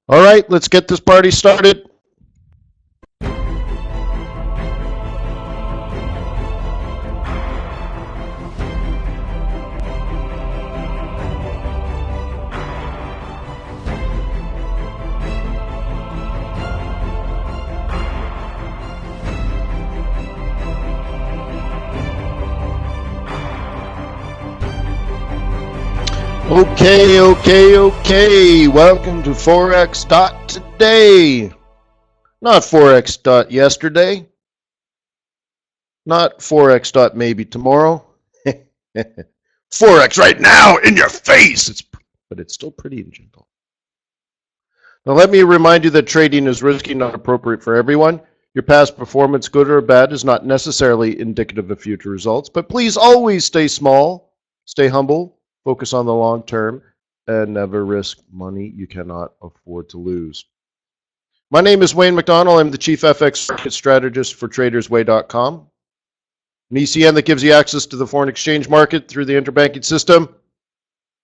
All right, let's get this party started. Okay. Welcome to Forex.Today. Not Forex.Yesterday. Not Forex.Maybe tomorrow. Forex right now in your face. But it's still pretty and gentle. Now let me remind you that trading is risky, not appropriate for everyone. Your past performance, good or bad, is not necessarily indicative of future results. But please always stay small, stay humble, focus on the long term, and never risk money you cannot afford to lose. My name is Wayne McDonell. I'm the Chief FX Market Strategist for TradersWay.com, an ECN that gives you access to the foreign exchange market through the interbanking system.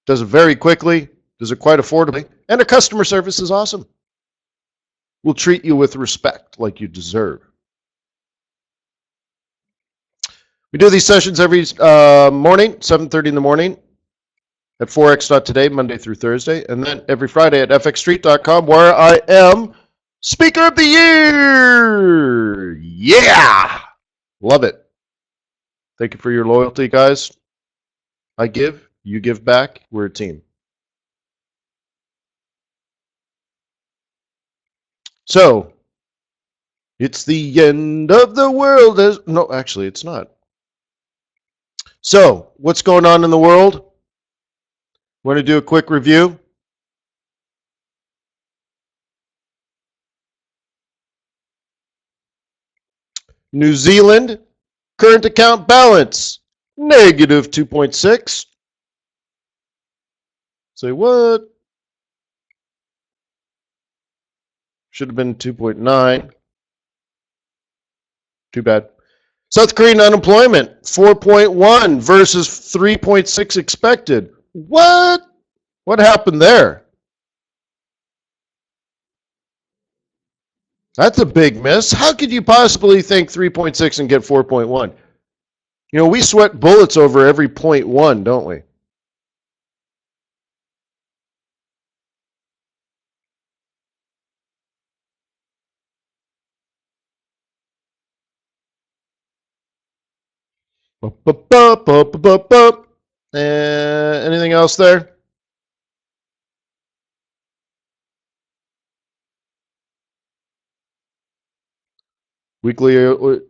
Does it very quickly, does it quite affordably, and our customer service is awesome. We'll treat you with respect like you deserve. We do these sessions every morning, 7:30 in the morning, at Forex.Today, Monday through Thursday, and then every Friday at FXStreet.com, where I am Speaker of the Year. Yeah! Love it. Thank you for your loyalty, guys. I give, you give back. We're a team. So, it's the end of the world. No, actually, it's not. So, what's going on in the world? Want to do a quick review? New Zealand, current account balance, negative 2.6. Say what? Should have been 2.9. Too bad. South Korean unemployment, 4.1 versus 3.6 expected. What? What happened there? That's a big miss. How could you possibly think 3.6 and get 4.1? You know, we sweat bullets over every 0.1, don't we? Anything else there? Weekly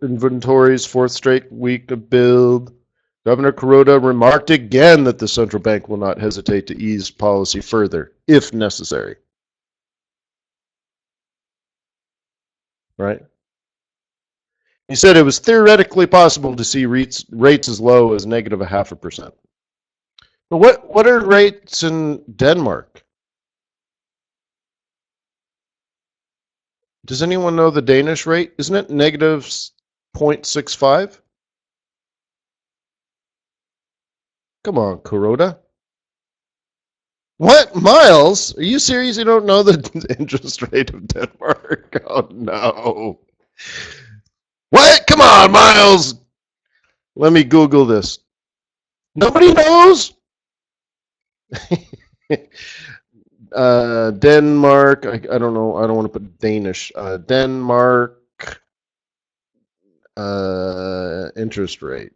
inventories, fourth straight week of build. Governor Kuroda remarked again that the central bank will not hesitate to ease policy further, if necessary. Right? He said it was theoretically possible to see rates as low as negative 0.5%. But what are rates in Denmark? Does anyone know the Danish rate? Isn't it negative 0.65? Come on, Kuroda. What? Miles? Are you serious? You don't know the interest rate of Denmark? Oh, no. What? Come on, Miles. Let me Google this. Nobody knows? Denmark. I don't know. I don't want to put Danish. Denmark interest rate.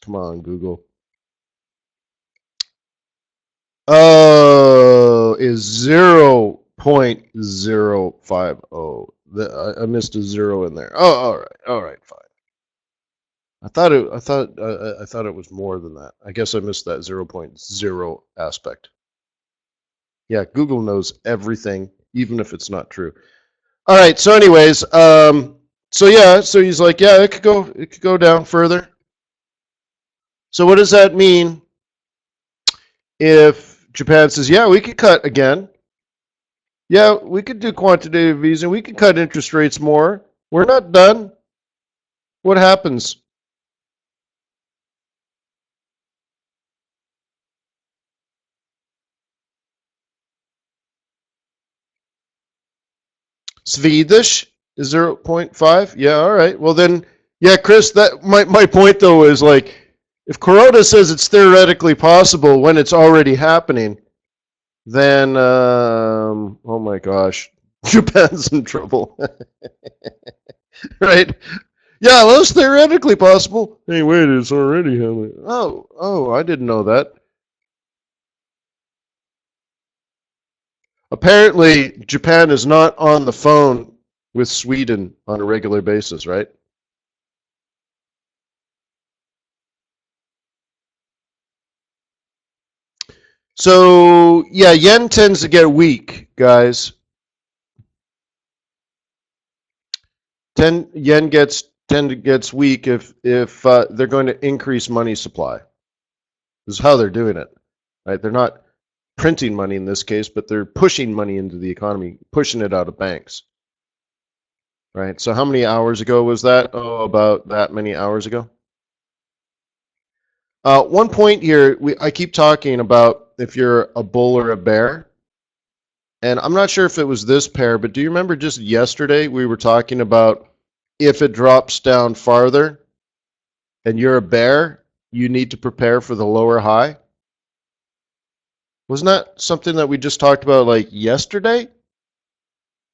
Come on, Google. Oh, is 0.050. I missed a zero in there. Oh, all right, fine. I thought it was more than that. I guess I missed that 0.0 aspect. Yeah, Google knows everything, even if it's not true. All right. So, anyways, so he's like, yeah, it could go down further. So, what does that mean? If Japan says, yeah, we could cut again. Yeah, we could do quantitative easing. We could cut interest rates more. We're not done. What happens? Swedish is 0.5. Yeah, all right. Well then, yeah, Chris. That my point though is like, if Corona says it's theoretically possible when it's already happening, then oh my gosh, Japan's in trouble, right? Yeah, well, it's theoretically possible. Hey, wait, it's already happening. Oh, I didn't know that. Apparently, Japan is not on the phone with Sweden on a regular basis, right? So, yeah, yen tends to get weak, guys. Yen gets weak if they're going to increase money supply. This is how they're doing it, right? They're not printing money in this case, but they're pushing money into the economy, pushing it out of banks, right? So how many hours ago was that? Oh, about that many hours ago. One point here, I keep talking about if you're a bull or a bear, and I'm not sure if it was this pair, but do you remember just yesterday we were talking about if it drops down farther and you're a bear, you need to prepare for the lower high? Wasn't that something that we just talked about like yesterday?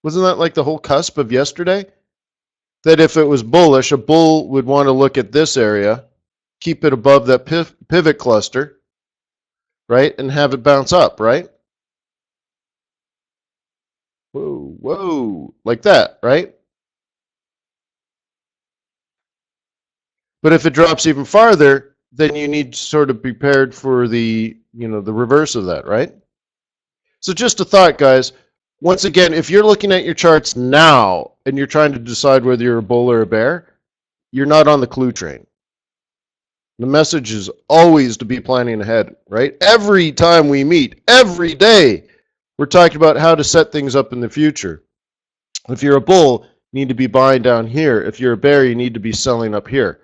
Wasn't that like the whole cusp of yesterday? That if it was bullish, a bull would want to look at this area, keep it above that pivot cluster, right, and have it bounce up, right? Whoa, whoa, like that, right? But if it drops even farther, then you need to sort of be prepared for the, the reverse of that, right? So just a thought, guys. Once again, if you're looking at your charts now and you're trying to decide whether you're a bull or a bear, you're not on the clue train. The message is always to be planning ahead, right? Every time we meet, every day, we're talking about how to set things up in the future. If you're a bull, you need to be buying down here. If you're a bear, you need to be selling up here.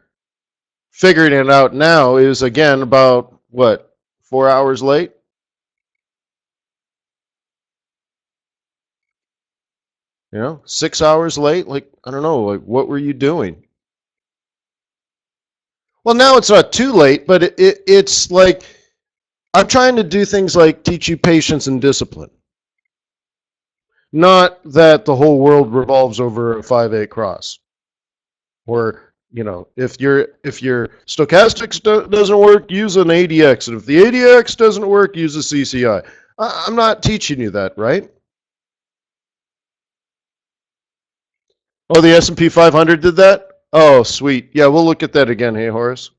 Figuring it out now is, again, about, what, 4 hours late? You know, 6 hours late? Like, I don't know, like, what were you doing? Well, now it's not too late, but it's like, I'm trying to do things like teach you patience and discipline. Not that the whole world revolves over a 5-8 cross. Or, if your stochastics doesn't work, use an ADX. And if the ADX doesn't work, use a CCI. I'm not teaching you that, right? Oh, the S&P 500 did that? Oh, sweet. Yeah, we'll look at that again. Hey, Horace.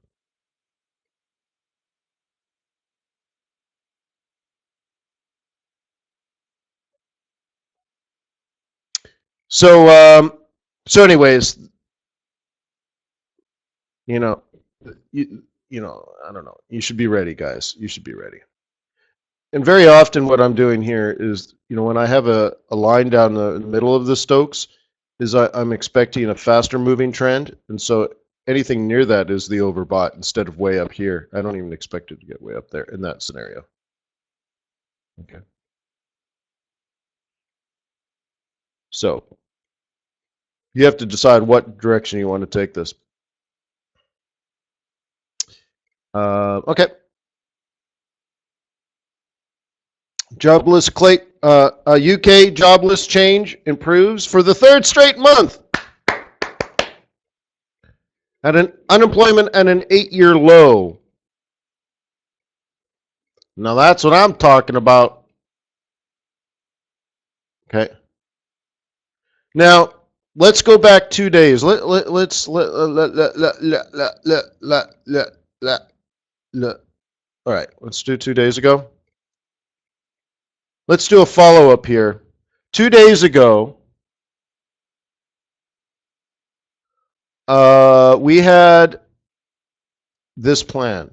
So, anyways, you know, I don't know. You should be ready, guys. You should be ready. And very often what I'm doing here is, when I have a line down the middle of the Stokes, is I'm expecting a faster moving trend. And so anything near that is the overbought instead of way up here. I don't even expect it to get way up there in that scenario. Okay. So you have to decide what direction you want to take this. Okay. Jobless UK jobless change improves for the third straight month. At an unemployment at an 8-year low. Now that's what I'm talking about. Okay. Now let's go back 2 days. Let's all right. Let's do 2 days ago. Let's do a follow up here. 2 days ago, we had this plan.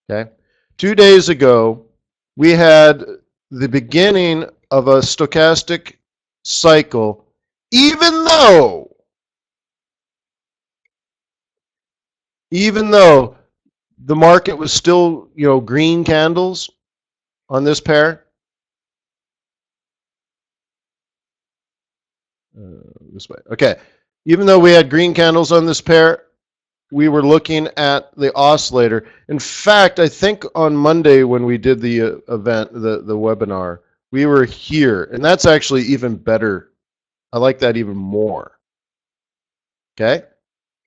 Okay. 2 days ago, we had the beginning of a stochastic cycle, even though the market was still, green candles on this pair. this way. Okay. Even though we had green candles on this pair, we were looking at the oscillator. In fact, I think on Monday when we did the event, the webinar, we were here, and that's actually even better. I like that even more. Okay,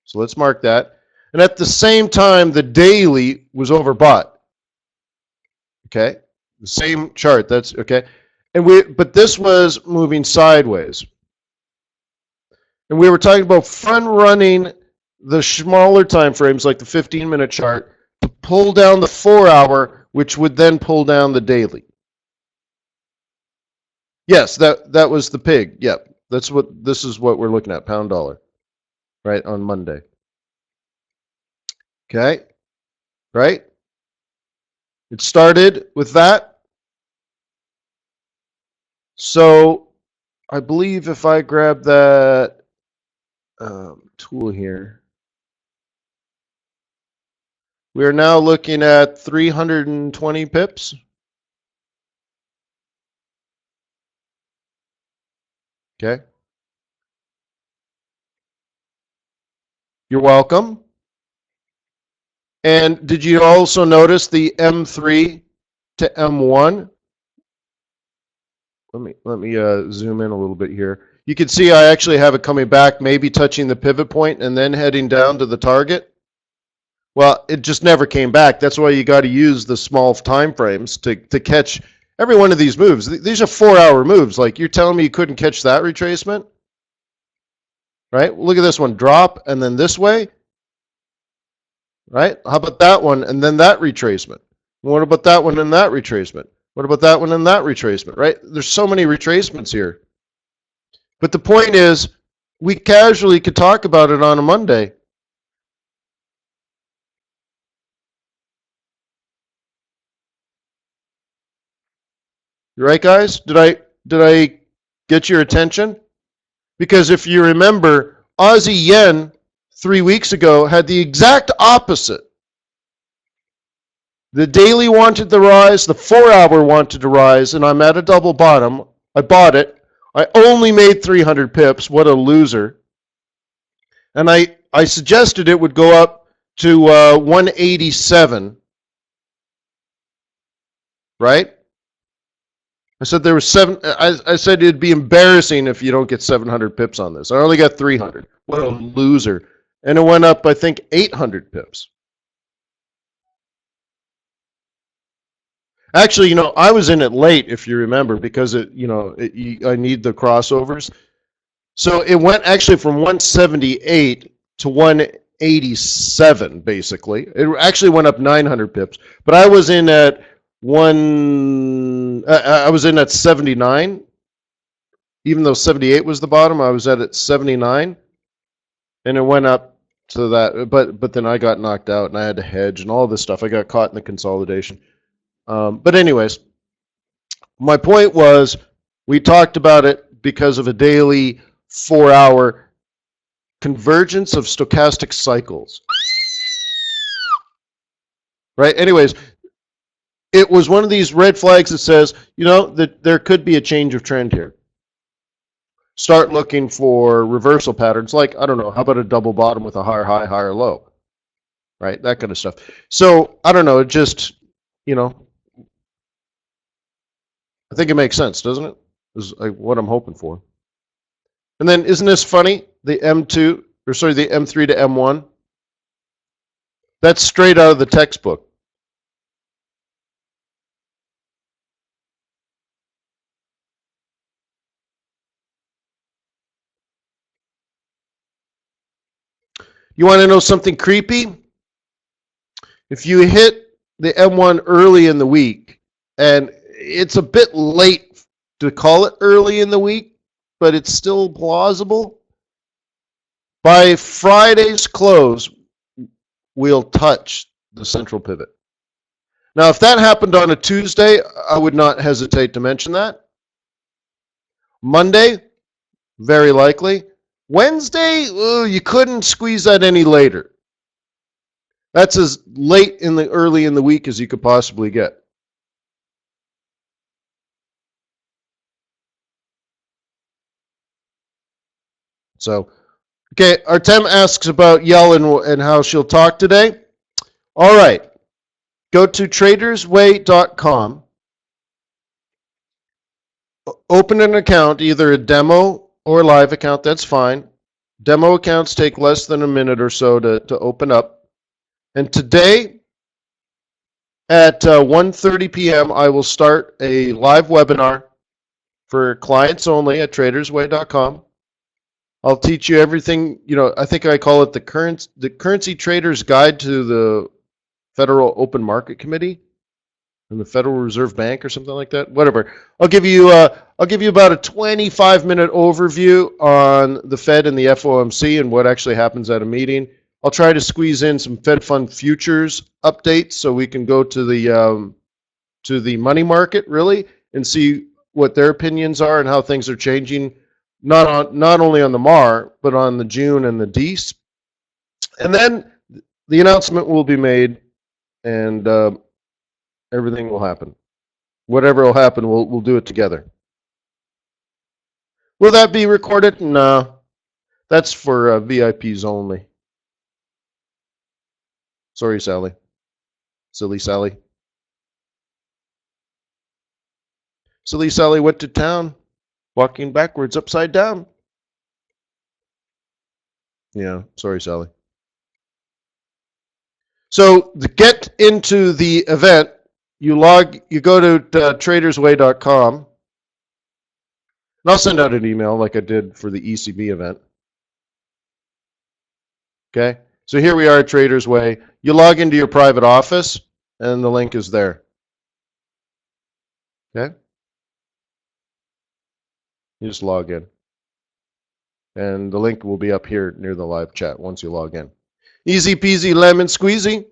so let's mark that. And at the same time, the daily was overbought. Okay, the same chart. That's okay. And but this was moving sideways. And we were talking about front running the smaller time frames, like the 15-minute chart, to pull down the 4-hour, which would then pull down the daily. Yes, that was the pig. Yep, this is what we're looking at, pound dollar, right, on Monday. Okay, right? It started with that. So I believe if I grab that tool here, we are now looking at 320 pips. Okay. You're welcome. And did you also notice the M3 to M1? Let me zoom in a little bit here. You can see I actually have it coming back, maybe touching the pivot point and then heading down to the target. Well, it just never came back. That's why you got to use the small time frames to catch every one of these moves. These are 4-hour moves. Like, you're telling me you couldn't catch that retracement? Right? Look at this one. Drop and then this way. Right? How about that one and then that retracement? What about that one and that retracement? What about that one and that retracement? Right? There's so many retracements here. But the point is, we casually could talk about it on a Monday. You right, guys? Did I get your attention? Because if you remember, Aussie yen 3 weeks ago had the exact opposite. The daily wanted to rise, the 4-hour wanted to rise, and I'm at a double bottom. I bought it. I only made 300 pips. What a loser. And I suggested it would go up to 187. Right? I said there was I said it'd be embarrassing if you don't get 700 pips on this. I only got 300. What a loser. And it went up, I think, 800 pips. Actually, I was in it late, if you remember, because I need the crossovers. So it went actually from 178 to 187, basically. It actually went up 900 pips. But I was in at I was in at 79. Even though 78 was the bottom, I was at 79. And it went up to that. But then I got knocked out and I had to hedge and all this stuff. I got caught in the consolidation. But anyways, my point was, we talked about it because of a daily 4-hour convergence of stochastic cycles. Right? Anyways, it was one of these red flags that says, that there could be a change of trend here. Start looking for reversal patterns, like, I don't know, how about a double bottom with a higher high, higher low? Right? That kind of stuff. So, I don't know, it just, I think it makes sense, doesn't it? Is what I'm hoping for. And then, isn't this funny? The M3 to M1. That's straight out of the textbook. You want to know something creepy? If you hit the M1 early in the week, and it's a bit late to call it early in the week, but it's still plausible. By Friday's close, we'll touch the central pivot. Now, if that happened on a Tuesday, I would not hesitate to mention that. Monday, very likely. Wednesday, you couldn't squeeze that any later. That's as late in the early in the week as you could possibly get. So, okay, Artem asks about Yellen and how she'll talk today. All right, go to TradersWay.com, open an account, either a demo or a live account, that's fine. Demo accounts take less than a minute or so to open up. And today at 1:30 p.m., I will start a live webinar for clients only at TradersWay.com. I'll teach you everything, I think I call it the Currency Trader's Guide to the Federal Open Market Committee and the Federal Reserve Bank or something like that. Whatever. I'll give you about a 25-minute overview on the Fed and the FOMC and what actually happens at a meeting. I'll try to squeeze in some Fed Fund futures updates so we can go to the money market really and see what their opinions are and how things are changing, not only on the MAR but on the June and the DEES. And then the announcement will be made, and everything will happen. Whatever will happen, we'll do it together. Will that be recorded? No, that's for VIPs only. Sorry, Sally. Silly Sally. Silly Sally went to town, walking backwards, upside down. Yeah, sorry, Sally. So to get into the event, you go to TradersWay.com, and I'll send out an email like I did for the ECB event. Okay, so here we are at TradersWay. You log into your private office, and the link is there. Okay, you just log in, and the link will be up here near the live chat once you log in. Easy peasy lemon squeezy.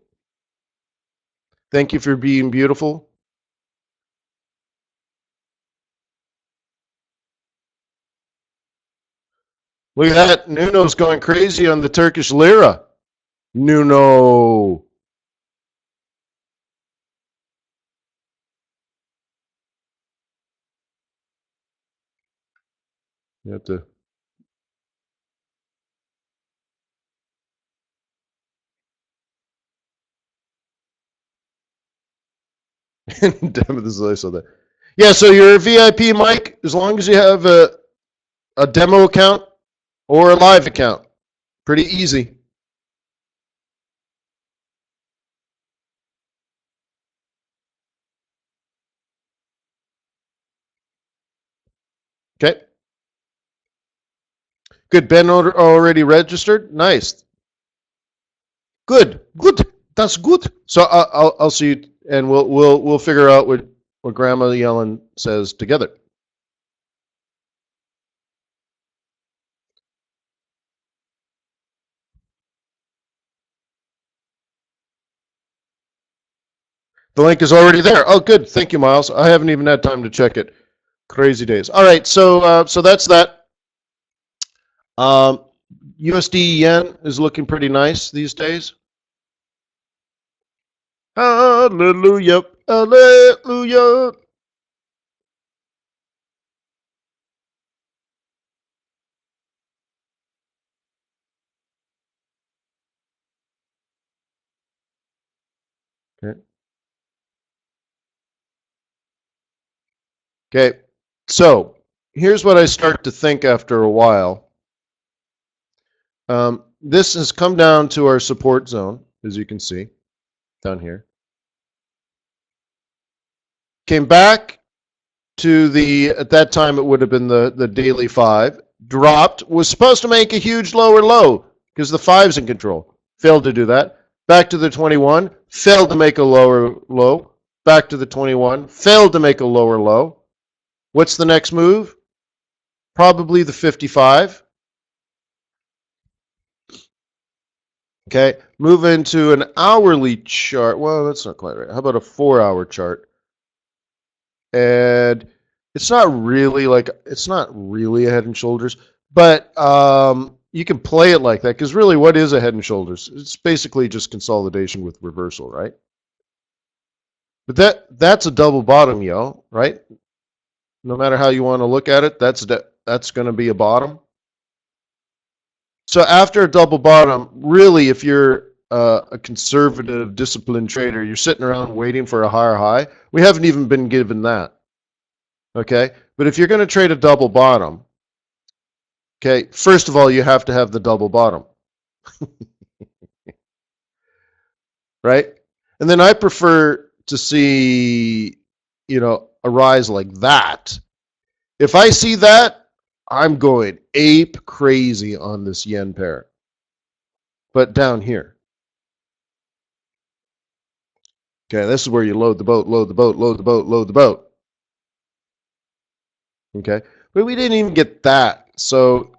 Thank you for being beautiful. Look at that. Nuno's going crazy on the Turkish lira. Nuno. You have to. Damn it, this is I saw that. Yeah, so you're a VIP, Mike, as long as you have a demo account or a live account. Pretty easy. Okay. Good. Ben already registered. Nice. Good. Good. That's good. So I'll see you, and we'll figure out what Grandma Yellen says together. The link is already there. Oh, good. Thank you, Miles. I haven't even had time to check it. Crazy days. All right. So that's that. USD yen is looking pretty nice these days. Hallelujah. Hallelujah. Okay. Okay. So here's what I start to think after a while. This has come down to our support zone, as you can see down here. Came back to at that time it would have been the daily 5. Dropped, was supposed to make a huge lower low because the 5's in control. Failed to do that. Back to the 21, failed to make a lower low. Back to the 21, failed to make a lower low. What's the next move? Probably the 55. Okay, move into an hourly chart. Well, that's not quite right. How about a 4-hour chart? And it's not really a head and shoulders, but you can play it like that because really, what is a head and shoulders? It's basically just consolidation with reversal, right? But that's a double bottom, right? No matter how you want to look at it, that's going to be a bottom. So after a double bottom, really, if you're a conservative, disciplined trader, you're sitting around waiting for a higher high. We haven't even been given that. Okay, but if you're going to trade a double bottom, okay, first of all, you have to have the double bottom, right? And then I prefer to see, a rise like that. If I see that, I'm going ape crazy on this yen pair. But down here, okay, this is where you load the boat, load the boat, load the boat, load the boat. Okay, but we didn't even get that. So,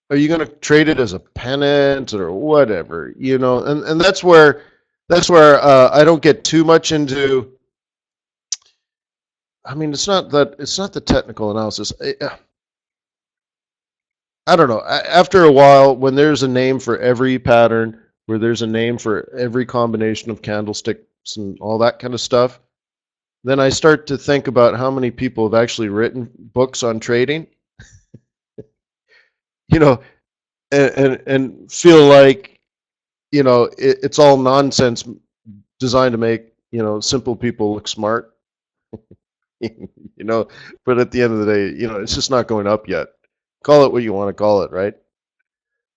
are you going to trade it as a pennant or whatever? And that's where I don't get too much into. I mean, it's not the technical analysis. I don't know. After a while, when there's a name for every pattern, where there's a name for every combination of candlesticks and all that kind of stuff, then I start to think about how many people have actually written books on trading, you know, and feel like, it's all nonsense designed to make, simple people look smart, you know, but at the end of the day, it's just not going up yet. Call it what you want to call it, right?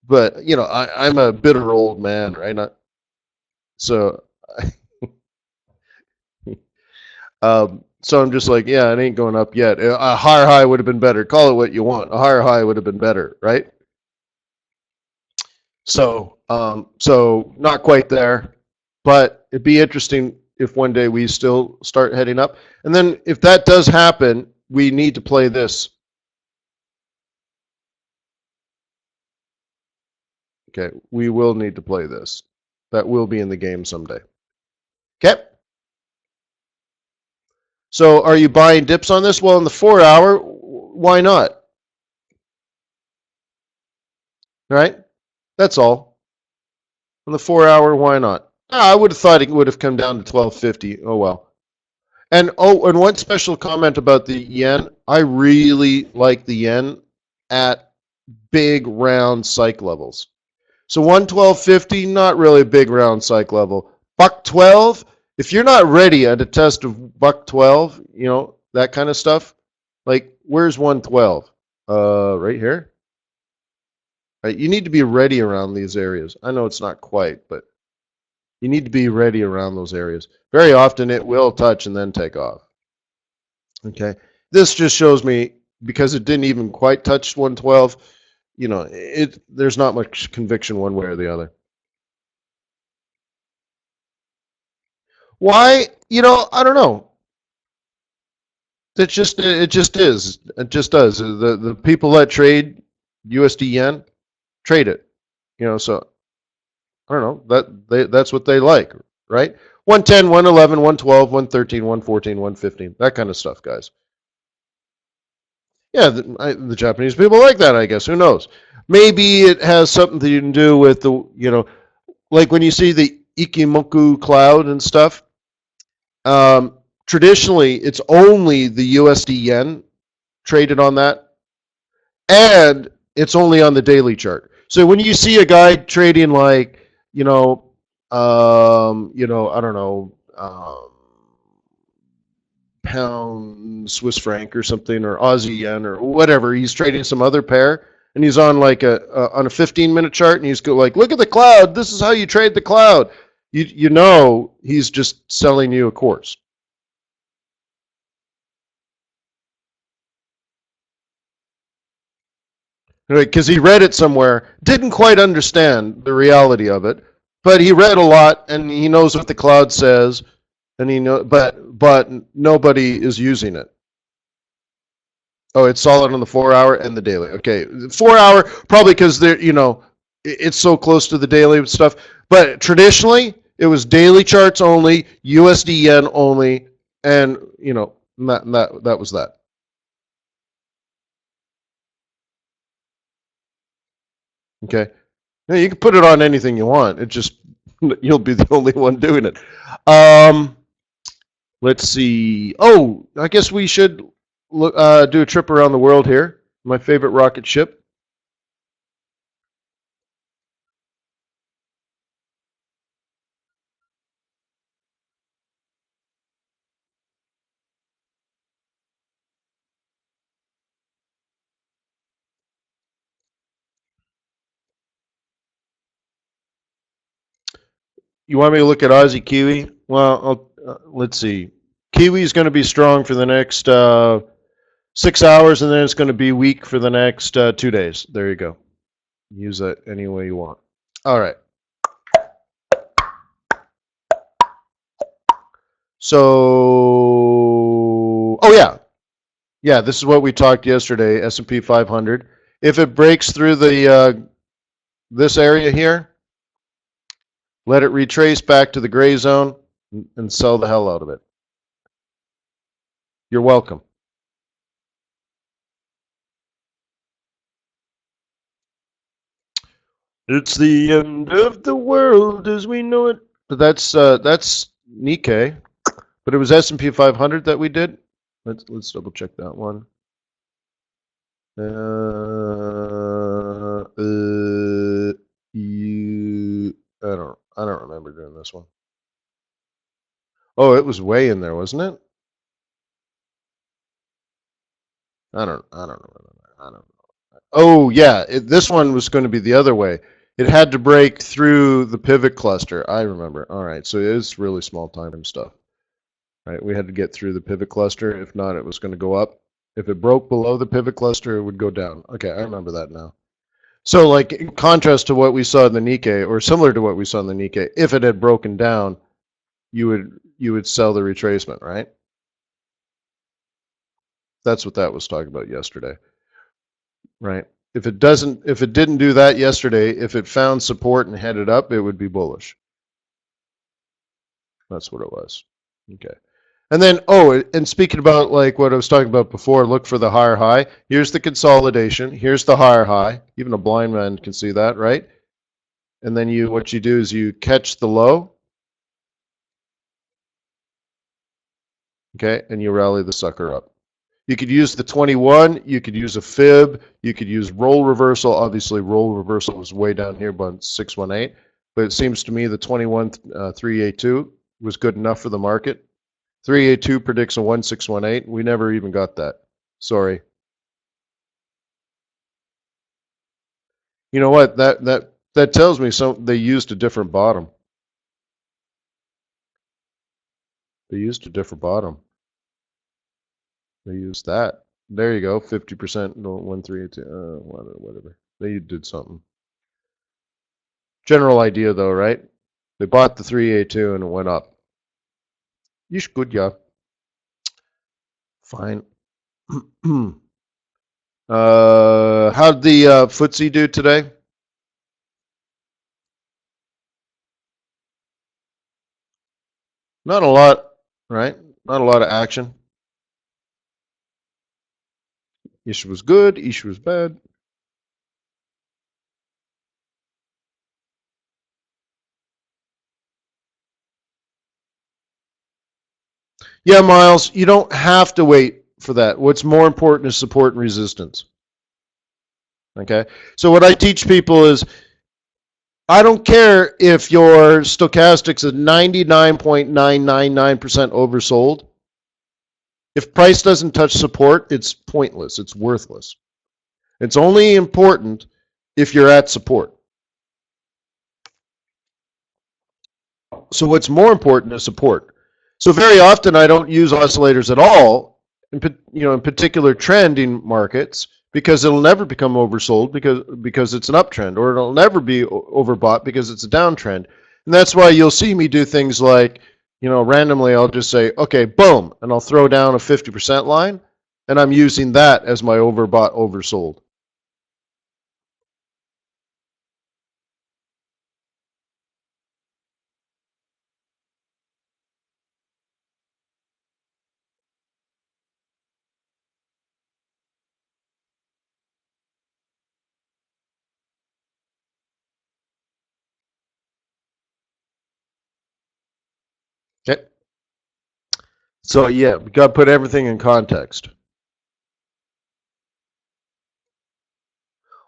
But, I'm a bitter old man, right? So, so I'm just like, yeah, it ain't going up yet. A higher high would have been better. Call it what you want. A higher high would have been better, right? So not quite there, but it'd be interesting if one day we still start heading up. And then if that does happen, we need to play this. Okay, we will need to play this. That will be in the game someday. Okay. So are you buying dips on this? Well, in the 4 hour, why not? Right? That's all. In the 4 hour, why not? I would have thought it would have come down to 1250. Oh well. And one special comment about the yen. I really like the yen at big round psych levels. So 112.50, not really a big round psych level. Buck 12, if you're not ready at a test of buck 12, that kind of stuff. Like, where's 112? Right here. Right, you need to be ready around these areas. I know it's not quite, but you need to be ready around those areas. Very often it will touch and then take off. Okay, this just shows me, because it didn't even quite touch 112, there's not much conviction one way or the other. Why? I don't know. It just is. It just does. The people that trade USD yen trade it. So I don't know. That's what they like, right? 110, 111, 112, 113, 114, 115. That kind of stuff, guys. Yeah, the Japanese people like that, I guess. Who knows? Maybe it has something to do with like when you see the Ikimoku cloud and stuff. Traditionally, it's only the USD yen traded on that, and it's only on the daily chart. So when you see a guy trading like, I don't know, pound Swiss franc or something, or Aussie yen or whatever, he's trading some other pair, and he's on like on a 15-minute chart, and he's like, look at the cloud. This is how you trade the cloud. He's just selling you a course. Because he read it somewhere, didn't quite understand the reality of it, but he read a lot and he knows what the cloud says, and but nobody is using it. Oh, it's solid on the 4 hour and the daily. Okay, 4 hour probably because it's so close to the daily stuff. But traditionally, it was daily charts only, USD yen only, and that was that. Okay. Now, you can put it on anything you want. It just, you'll be the only one doing it. Let's see. Oh, I guess we should do a trip around the world here. My favorite rocket ship. You want me to look at Aussie Kiwi? Well, let's see. Kiwi is going to be strong for the next 6 hours, and then it's going to be weak for the next 2 days. There you go. Use that any way you want. All right. So, oh yeah, this is what we talked yesterday. S&P 500. If it breaks through the this area here, let it retrace back to the gray zone and sell the hell out of it. You're welcome. It's the end of the world as we know it. But that's Nikkei. But it was S&P 500 that we did. Let's double check that one. I don't remember doing this one. Oh, it was way in there, wasn't it? I don't know. Oh yeah, this one was going to be the other way. It had to break through the pivot cluster. I remember. All right, so it's really small time stuff. Right, we had to get through the pivot cluster. If not, it was going to go up. If it broke below the pivot cluster, it would go down. Okay, I remember that now. So, like in contrast to what we saw in the Nikkei, or similar to what we saw in the Nikkei, if it had broken down, you would sell the retracement, right? That's what that was talking about yesterday, right? If it didn't do that yesterday, if it found support and headed up, it would be bullish. That's what it was. Okay. And then, and speaking about like what I was talking about before, look for the higher high. Here's the consolidation. Here's the higher high. Even a blind man can see that, right? And then what you do is you catch the low, okay, and you rally the sucker up. You could use the 21. You could use a fib. You could use roll reversal. Obviously, roll reversal was way down here by 618. But it seems to me the 21 382 was good enough for the market. 382 predicts a 1618. We never even got that. Sorry. You know what? That tells me they used a different bottom. They used a different bottom. They used that. There you go. 50%. No, 1382. Whatever. They did something. General idea though, right? They bought the 382 and it went up. Ish good, yeah. Fine. How'd the FTSE do today? Not a lot, right? Not a lot of action. Ish was good, Ish was bad. Yeah, Miles, you don't have to wait for that. What's more important is support and resistance. Okay? So what I teach people is I don't care if your stochastics is 99.999% oversold. If price doesn't touch support, it's pointless. It's worthless. It's only important if you're at support. So what's more important is support. So very often I don't use oscillators at all, in particular trending markets, because it'll never become oversold because it's an uptrend, or it'll never be overbought because it's a downtrend. And that's why you'll see me do things like, randomly I'll just say, okay, boom, and I'll throw down a 50% line, and I'm using that as my overbought, oversold. Okay. So yeah, we got to put everything in context.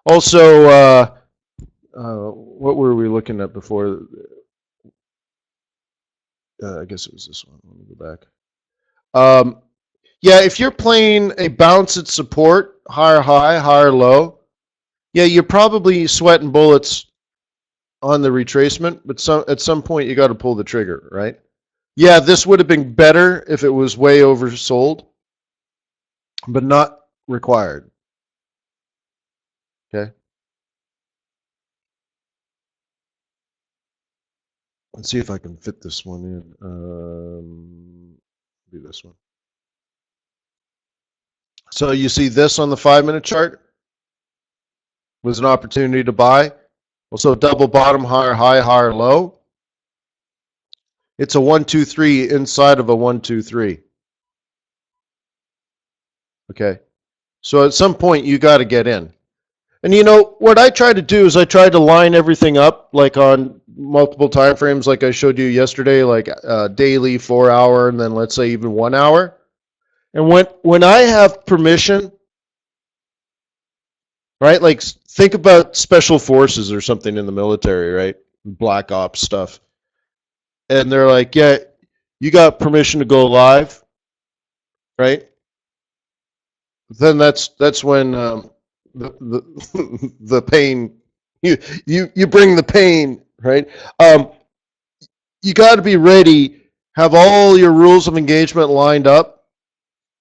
Also, what were we looking at before? I guess it was this one. Let me go back. Yeah, if you're playing a bounce at support, higher high, higher low, yeah, you're probably sweating bullets on the retracement, but at some point you got to pull the trigger, right? Yeah, this would have been better if it was way oversold, but not required. Okay. Let's see if I can fit this one in. Do this one. So you see this on the 5-minute chart was an opportunity to buy. Also double bottom, higher high, higher low. It's a 1, 2, 3 inside of a 1, 2, 3. Okay. So at some point you got to get in. And you know what I try to do is I try to line everything up like on multiple time frames, like I showed you yesterday, like daily, 4 hour, and then let's say even 1 hour. And when I have permission, right? Like think about special forces or something in the military, right? Black ops stuff. And they're like, yeah, you got permission to go live, right? Then that's when the pain you bring the pain, right? You got to be ready, have all your rules of engagement lined up,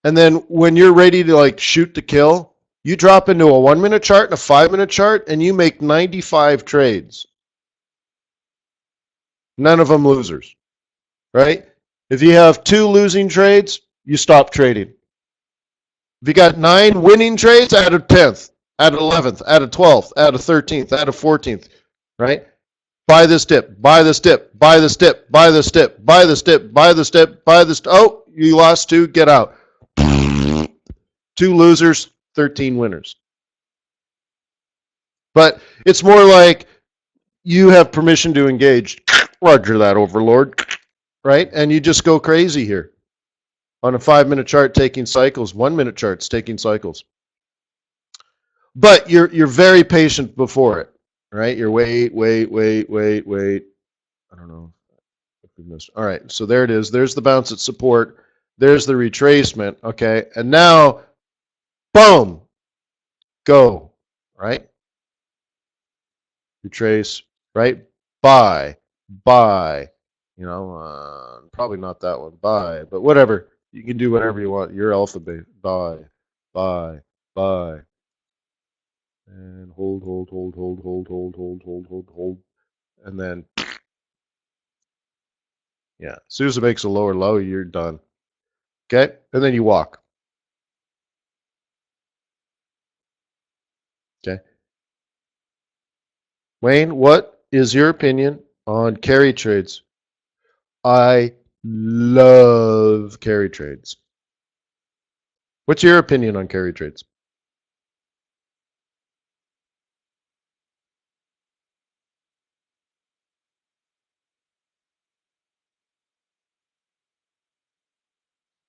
and then when you're ready to like shoot to kill, you drop into a 1-minute chart and a 5-minute chart, and you make 95 trades. None of them losers, right? If you have 2 losing trades, you stop trading. If you got 9 winning trades, add a 10th, add an 11th, add a 12th, add a 13th, add a 14th, right? Buy this dip, buy this dip, buy this dip, buy this dip, buy this dip, buy this dip, buy this. Oh, you lost 2, get out. 2 losers, 13 winners. But it's more like you have permission to engage. Roger that, Overlord, right? And you just go crazy here on a 5-minute chart taking cycles, 1-minute charts taking cycles. But you're very patient before it, right? You're wait. I don't know. All right, so there it is. There's the bounce at support. There's the retracement, okay? And now, boom, go, right? Retrace, right? Buy, you know, probably not that one, buy, but whatever. You can do whatever you want. Your alphabet, buy, and hold, and then, yeah, as soon as it makes a lower low, you're done. Okay, and then you walk. Okay. Wayne, what is your opinion on carry trades? I love carry trades. What's your opinion on carry trades?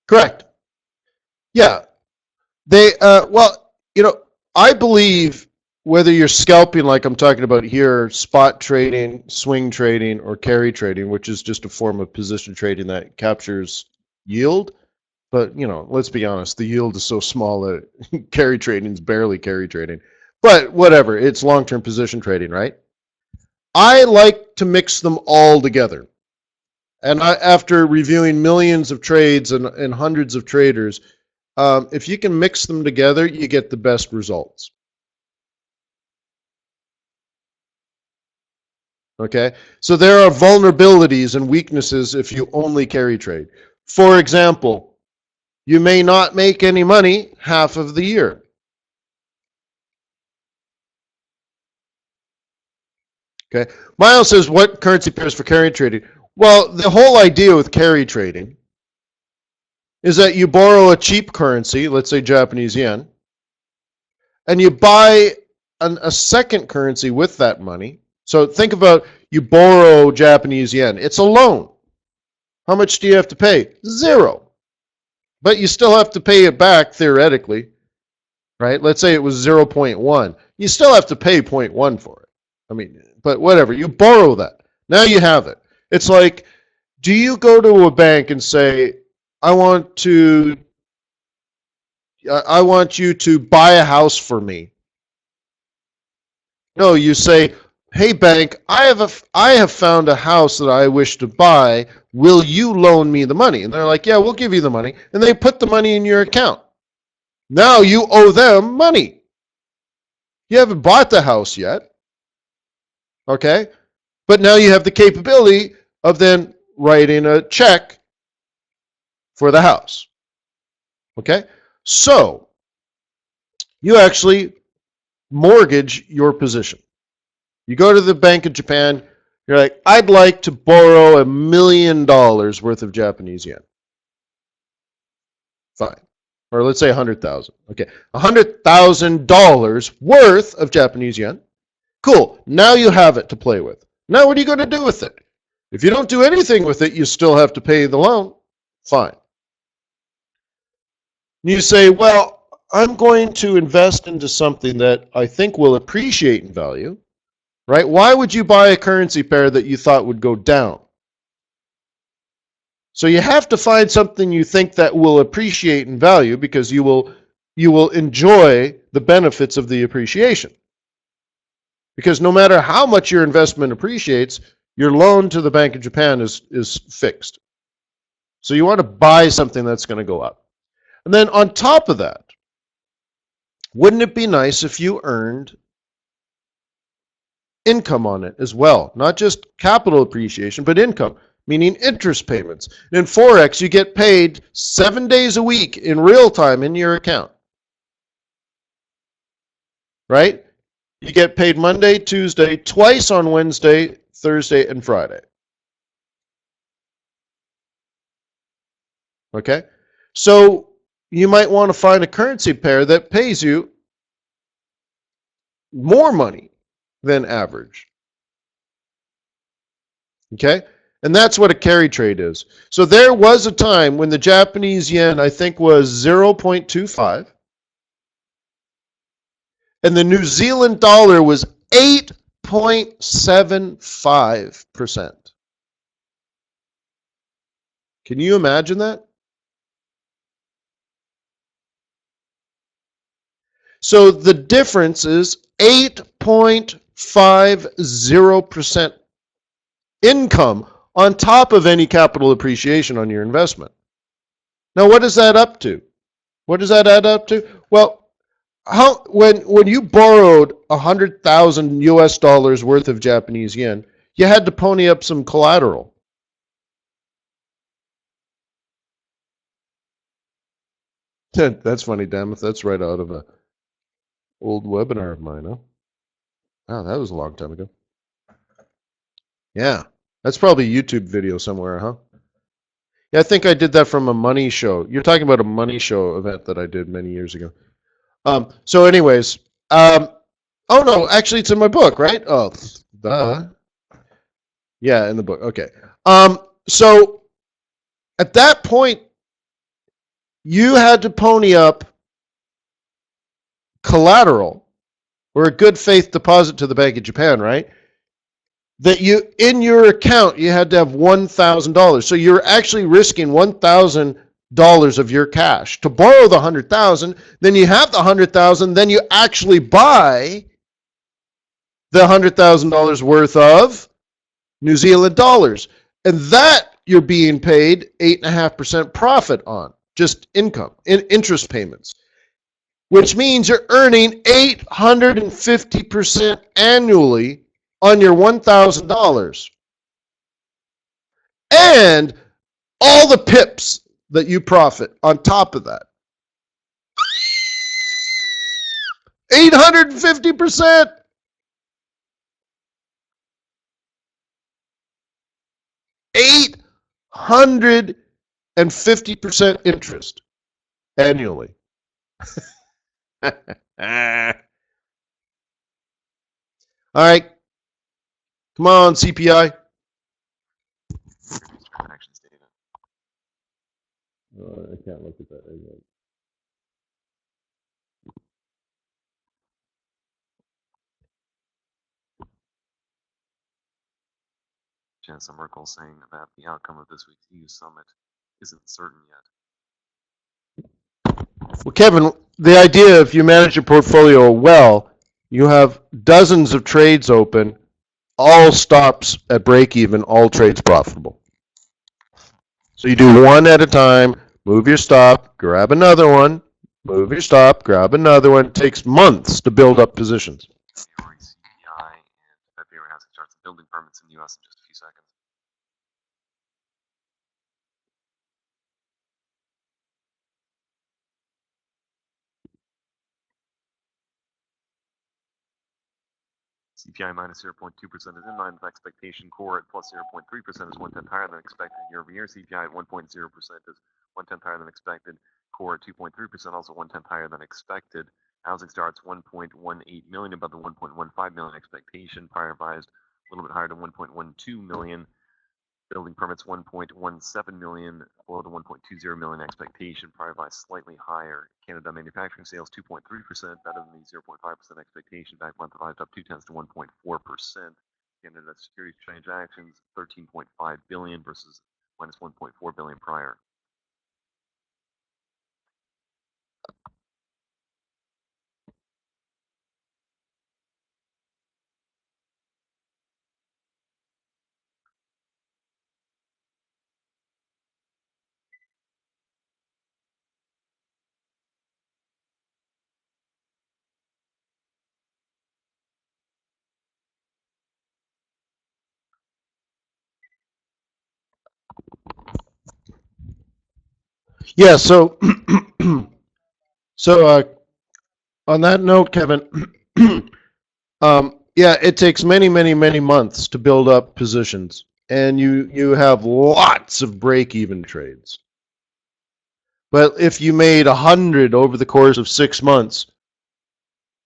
Correct. Yeah. They, well, you know, I believe whether you're scalping like I'm talking about here, spot trading, swing trading, or carry trading, which is just a form of position trading that captures yield. But, you know, let's be honest, the yield is so small that carry trading is barely carry trading. But whatever, it's long-term position trading, right? I like to mix them all together. And after reviewing millions of trades and hundreds of traders, if you can mix them together, you get the best results. Okay, so there are vulnerabilities and weaknesses if you only carry trade. For example, you may not make any money half of the year. Okay, Miles says, what currency pairs for carry trading? Well, the whole idea with carry trading is that you borrow a cheap currency, let's say Japanese yen, and you buy a second currency with that money. So think about, you borrow Japanese yen. It's a loan. How much do you have to pay? 0. But you still have to pay it back theoretically, right? Let's say it was 0.1. You still have to pay 0.1 for it. I mean, but whatever. You borrow that. Now you have it. It's like, do you go to a bank and say, I want you to buy a house for me? No, you say, hey bank, I have found a house that I wish to buy. Will you loan me the money? And they're like, yeah, we'll give you the money. And they put the money in your account. Now you owe them money. You haven't bought the house yet. Okay? But now you have the capability of then writing a check for the house. Okay? So you actually mortgage your position. You go to the Bank of Japan, you're like, I'd like to borrow $1 million worth of Japanese yen. Fine. Or let's say 100,000. Okay. $100,000 worth of Japanese yen. Cool. Now you have it to play with. Now what are you going to do with it? If you don't do anything with it, you still have to pay the loan. Fine. You say, well, I'm going to invest into something that I think will appreciate in value. Right? Why would you buy a currency pair that you thought would go down? So you have to find something you think that will appreciate in value, because you will enjoy the benefits of the appreciation. Because no matter how much your investment appreciates, your loan to the Bank of Japan is fixed. So you want to buy something that's going to go up. And then on top of that, wouldn't it be nice if you earned income on it as well? Not just capital appreciation, but income, meaning interest payments. In Forex, you get paid 7 days a week in real time in your account. Right? You get paid Monday, Tuesday, twice on Wednesday, Thursday, and Friday. Okay? So you might want to find a currency pair that pays you more money than average. Okay? And that's what a carry trade is. So there was a time when the Japanese yen, I think, was 0.25, and the New Zealand dollar was 8.75%. Can you imagine that? So the difference is 8.50% income on top of any capital appreciation on your investment. Now, what does that up to? What does that add up to? Well, when you borrowed 100,000 US dollars worth of Japanese yen, you had to pony up some collateral. That's funny, Damith. That's right out of a old webinar of mine, huh? Wow, that was a long time ago. Yeah, that's probably a YouTube video somewhere, huh? Yeah, I think I did that from a money show. You're talking about a money show event that I did many years ago. So anyways, oh no, actually it's in my book, right? Oh, duh. Yeah, in the book. Okay. So at that point, you had to pony up collateral or a good faith deposit to the Bank of Japan, right? That you, in your account, you had to have $1,000. So you're actually risking $1,000 of your cash to borrow the 100,000. Then you have the 100,000. Then you actually buy the $100,000 worth of New Zealand dollars, and that you're being paid 8.5% profit on, just income, interest payments, which means you're earning 850% annually on your $1,000, and all the pips that you profit on top of that. 850%. 850% interest annually. All right. Come on, CPI. Transactions data. I can't look at that. Jensen Merkel saying that the outcome of this week's EU summit isn't certain yet. Well, Kevin, the idea, if you manage your portfolio well, you have dozens of trades open all stops at break even, all trades profitable. So you do one at a time, move your stop, grab another one, move your stop, grab another one. It takes months to build up positions. January CPI and February housing starts and building permits in the U.S. in just a few seconds. CPI minus 0.2% is in line with expectation. Core at plus 0.3% is 1/10 higher than expected year-over-year. CPI at 1.0% is 1/10 higher than expected. Core at 2.3%, also 1/10 higher than expected. Housing starts 1.18 million, above the 1.15 million expectation. Prior advised a little bit higher to 1.12 million. Building permits 1.17 million, below the 1.20 million expectation. Prior advised slightly higher. Canada manufacturing sales 2.3%, better than the 0.5% expectation. Back month revised up 0.2 to 1.4%. Canada securities transactions 13.5 billion versus minus 1.4 billion prior. Yeah, so on that note, Kevin, yeah, it takes many, many, many months to build up positions, and you have lots of break-even trades. But if you made 100 over the course of 6 months,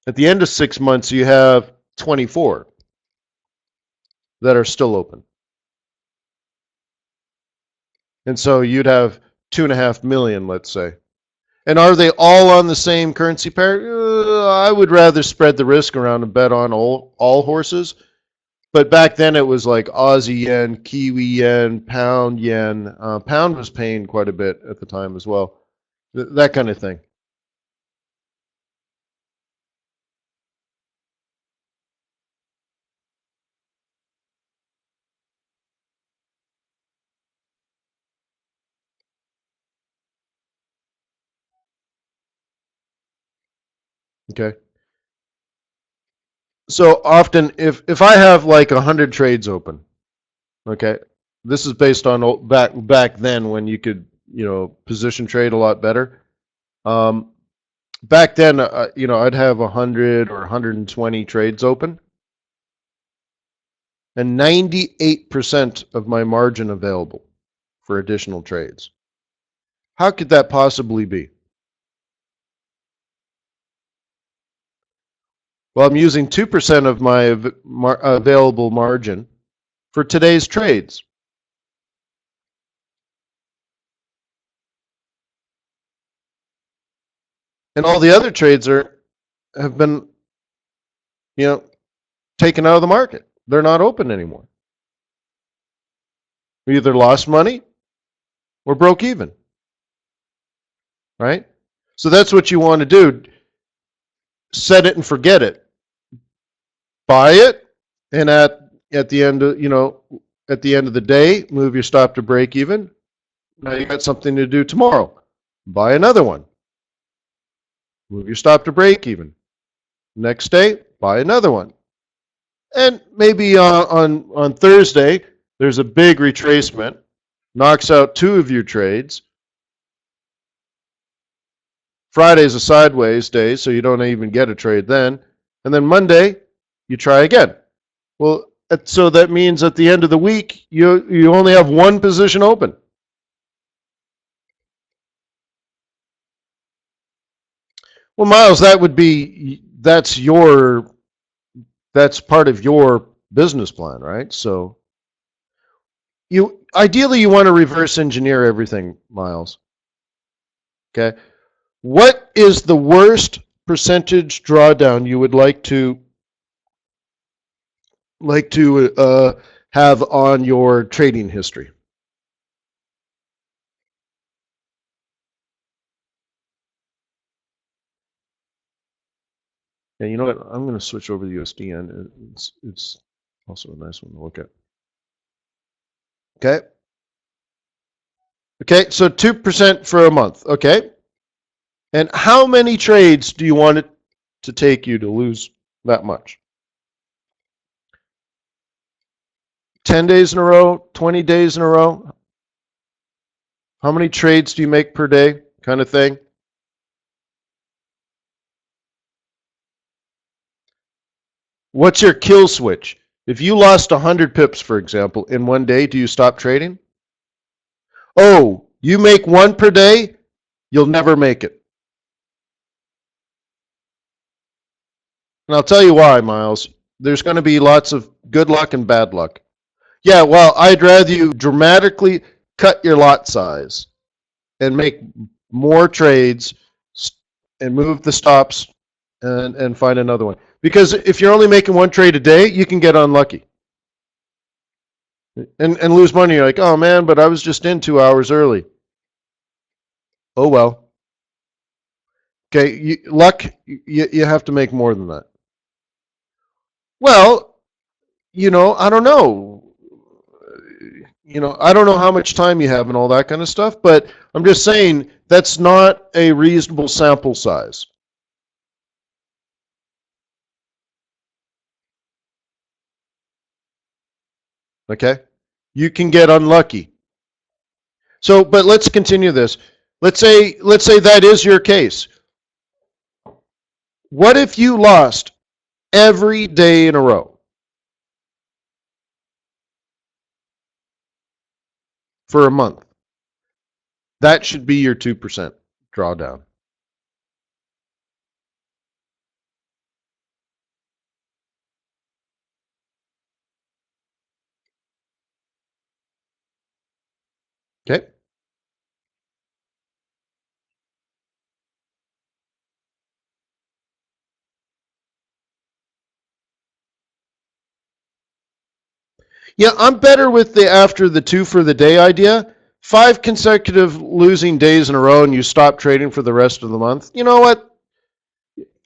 at the end of 6 months, you have 24 that are still open. And so you'd have 2.5 million, let's say. And are they all on the same currency pair? I would rather spread the risk around and bet on all horses. But back then it was like Aussie yen, Kiwi yen, pound yen. Pound was paying quite a bit at the time as well. That kind of thing. Okay. So often, if I have like 100 trades open, okay, this is based on back then when you could position trade a lot better. Back then, I'd have 100 or 120 trades open, and 98% of my margin available for additional trades. How could that possibly be? Well, I'm using 2% of my available margin for today's trades. And all the other trades have been, taken out of the market. They're not open anymore. We either lost money or broke even. Right? So that's what you want to do. Set it and forget it. Buy it, and at the end of the day, move your stop to break even. Now you got something to do tomorrow. Buy another one. Move your stop to break even. Next day, buy another one. And maybe on Thursday, there's a big retracement, knocks out 2 of your trades. Friday's a sideways day, so you don't even get a trade then. And then Monday, you try again. Well, so that means at the end of the week, you only have one position open. Well, Miles, that's part of your business plan, right? So ideally you want to reverse engineer everything, Miles. Okay? What is the worst percentage drawdown you would like to have on your trading history? And you know what? I'm going to switch over to USD, and it's Also a nice one to look at. Okay. Okay, so 2% for a month. Okay. And how many trades do you want it to take you to lose that much? 10 days in a row, 20 days in a row? How many trades do you make per day, kind of thing? What's your kill switch? If you lost 100 pips, for example, in one day, do you stop trading? Oh, you make one per day, you'll never make it. And I'll tell you why, Miles. There's going to be lots of good luck and bad luck. Yeah, well, I'd rather you dramatically cut your lot size and make more trades and move the stops and find another one. Because if you're only making one trade a day, you can get unlucky and lose money. You're like, oh man, but I was just in 2 hours early. Oh well. Okay, luck, you have to make more than that. Well, I don't know. I don't know how much time you have and all that kind of stuff, but I'm just saying that's not a reasonable sample size. Okay? You can get unlucky. So, but let's continue this. Let's say that is your case. What if you lost every day in a row for a month? That should be your 2% drawdown. Okay? Yeah, I'm better with the after the 2 for the day idea. 5 consecutive losing days in a row and you stop trading for the rest of the month. You know what?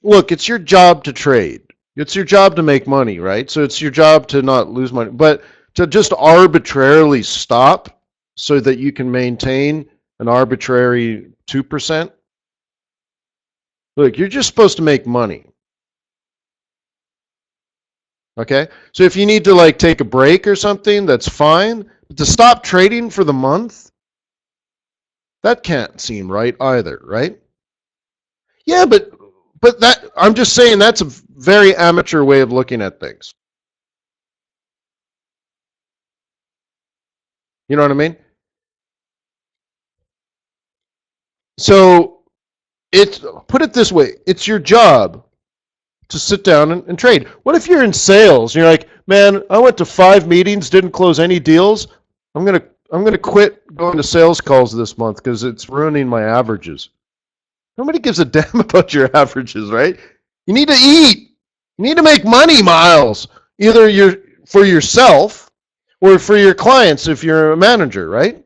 Look, it's your job to trade. It's your job to make money, right? So it's your job to not lose money. But to just arbitrarily stop so that you can maintain an arbitrary 2%, look, you're just supposed to make money. Okay? So if you need to like take a break or something, that's fine. But to stop trading for the month, that can't seem right either, right? Yeah, but that I'm just saying that's a very amateur way of looking at things. You know what I mean? So put it this way, it's your job to sit down and trade. What if you're in sales and you're like, man, I went to 5 meetings, didn't close any deals. I'm gonna quit going to sales calls this month because it's ruining my averages. Nobody gives a damn about your averages, right? You need to eat. You need to make money, Miles. Either you're for yourself or for your clients if you're a manager, right?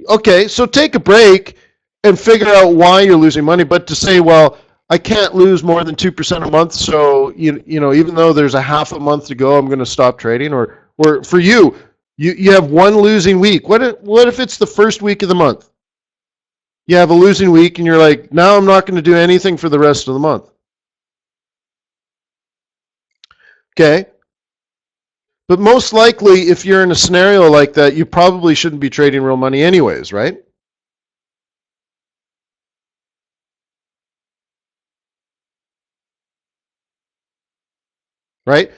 Okay, so take a break and figure out why you're losing money. But to say, well, I can't lose more than 2% a month, so even though there's a half a month to go, I'm going to stop trading. Or for you have one losing week. What if it's the first week of the month? You have a losing week, and you're like, now I'm not going to do anything for the rest of the month. Okay. But most likely, if you're in a scenario like that, you probably shouldn't be trading real money anyways, right? Right?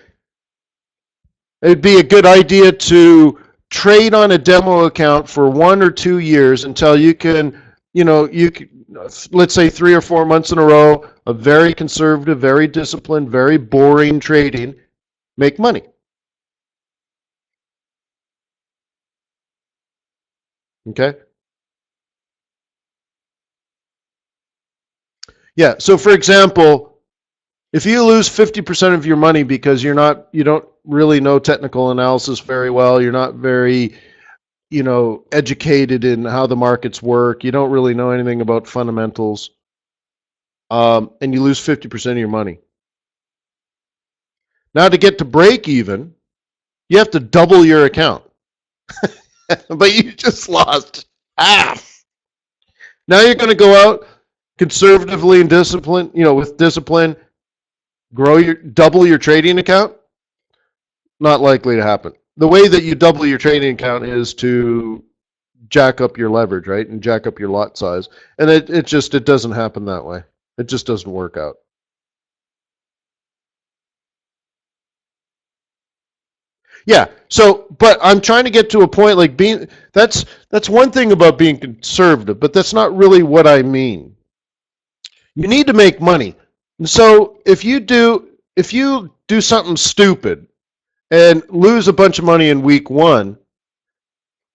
It'd be a good idea to trade on a demo account for 1 or 2 years until you can, let's say 3 or 4 months in a row of very conservative, very disciplined, very boring trading, make money. Okay? Yeah, so for example, if you lose 50% of your money because you don't really know technical analysis very well, you're not very educated in how the markets work. You don't really know anything about fundamentals. And you lose 50% of your money. Now to get to break even, you have to double your account. But you just lost half. Now you're going to go out conservatively and discipline, with discipline, double your trading account. Not likely to happen. The way that you double your trading account is to jack up your leverage, right? And jack up your lot size. And it doesn't happen that way. It just doesn't work out. Yeah. So, but I'm trying to get to a point like that's one thing about being conservative, but that's not really what I mean. You need to make money. And so if you do something stupid and lose a bunch of money in week 1,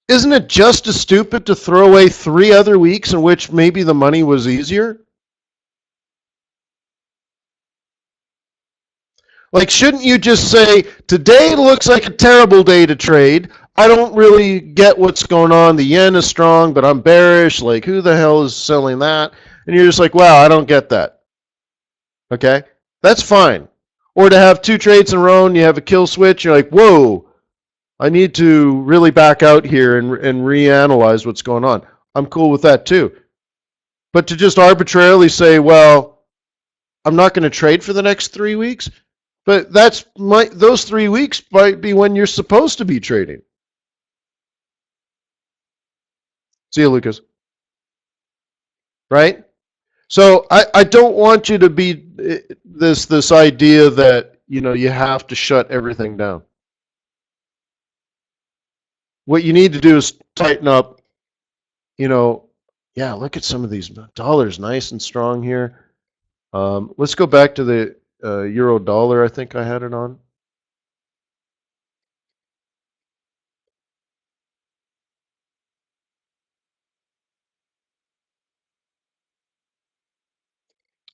isn't it just as stupid to throw away 3 other weeks in which maybe the money was easier? Like, shouldn't you just say, today looks like a terrible day to trade. I don't really get what's going on. The yen is strong, but I'm bearish. Like, who the hell is selling that? And you're just like, wow, I don't get that. Okay? That's fine. Or to have 2 trades in a row and you have a kill switch, you're like, whoa, I need to really back out here and reanalyze what's going on. I'm cool with that too. But to just arbitrarily say, well, I'm not going to trade for the next 3 weeks, but those 3 weeks might be when you're supposed to be trading. See you, Lucas. Right? So I don't want you to be this idea that you have to shut everything down. What you need to do is tighten up. Yeah, look at some of these dollars, nice and strong here. Let's go back to the euro dollar. I think I had it on.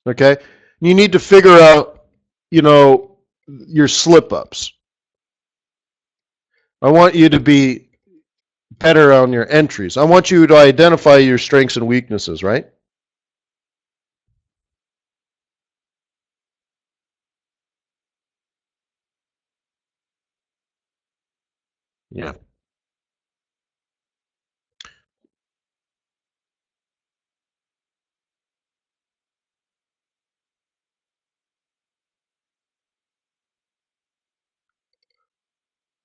Okay, you need to figure out, your slip ups. I want you to be better on your entries. I want you to identify your strengths and weaknesses, right? Yeah.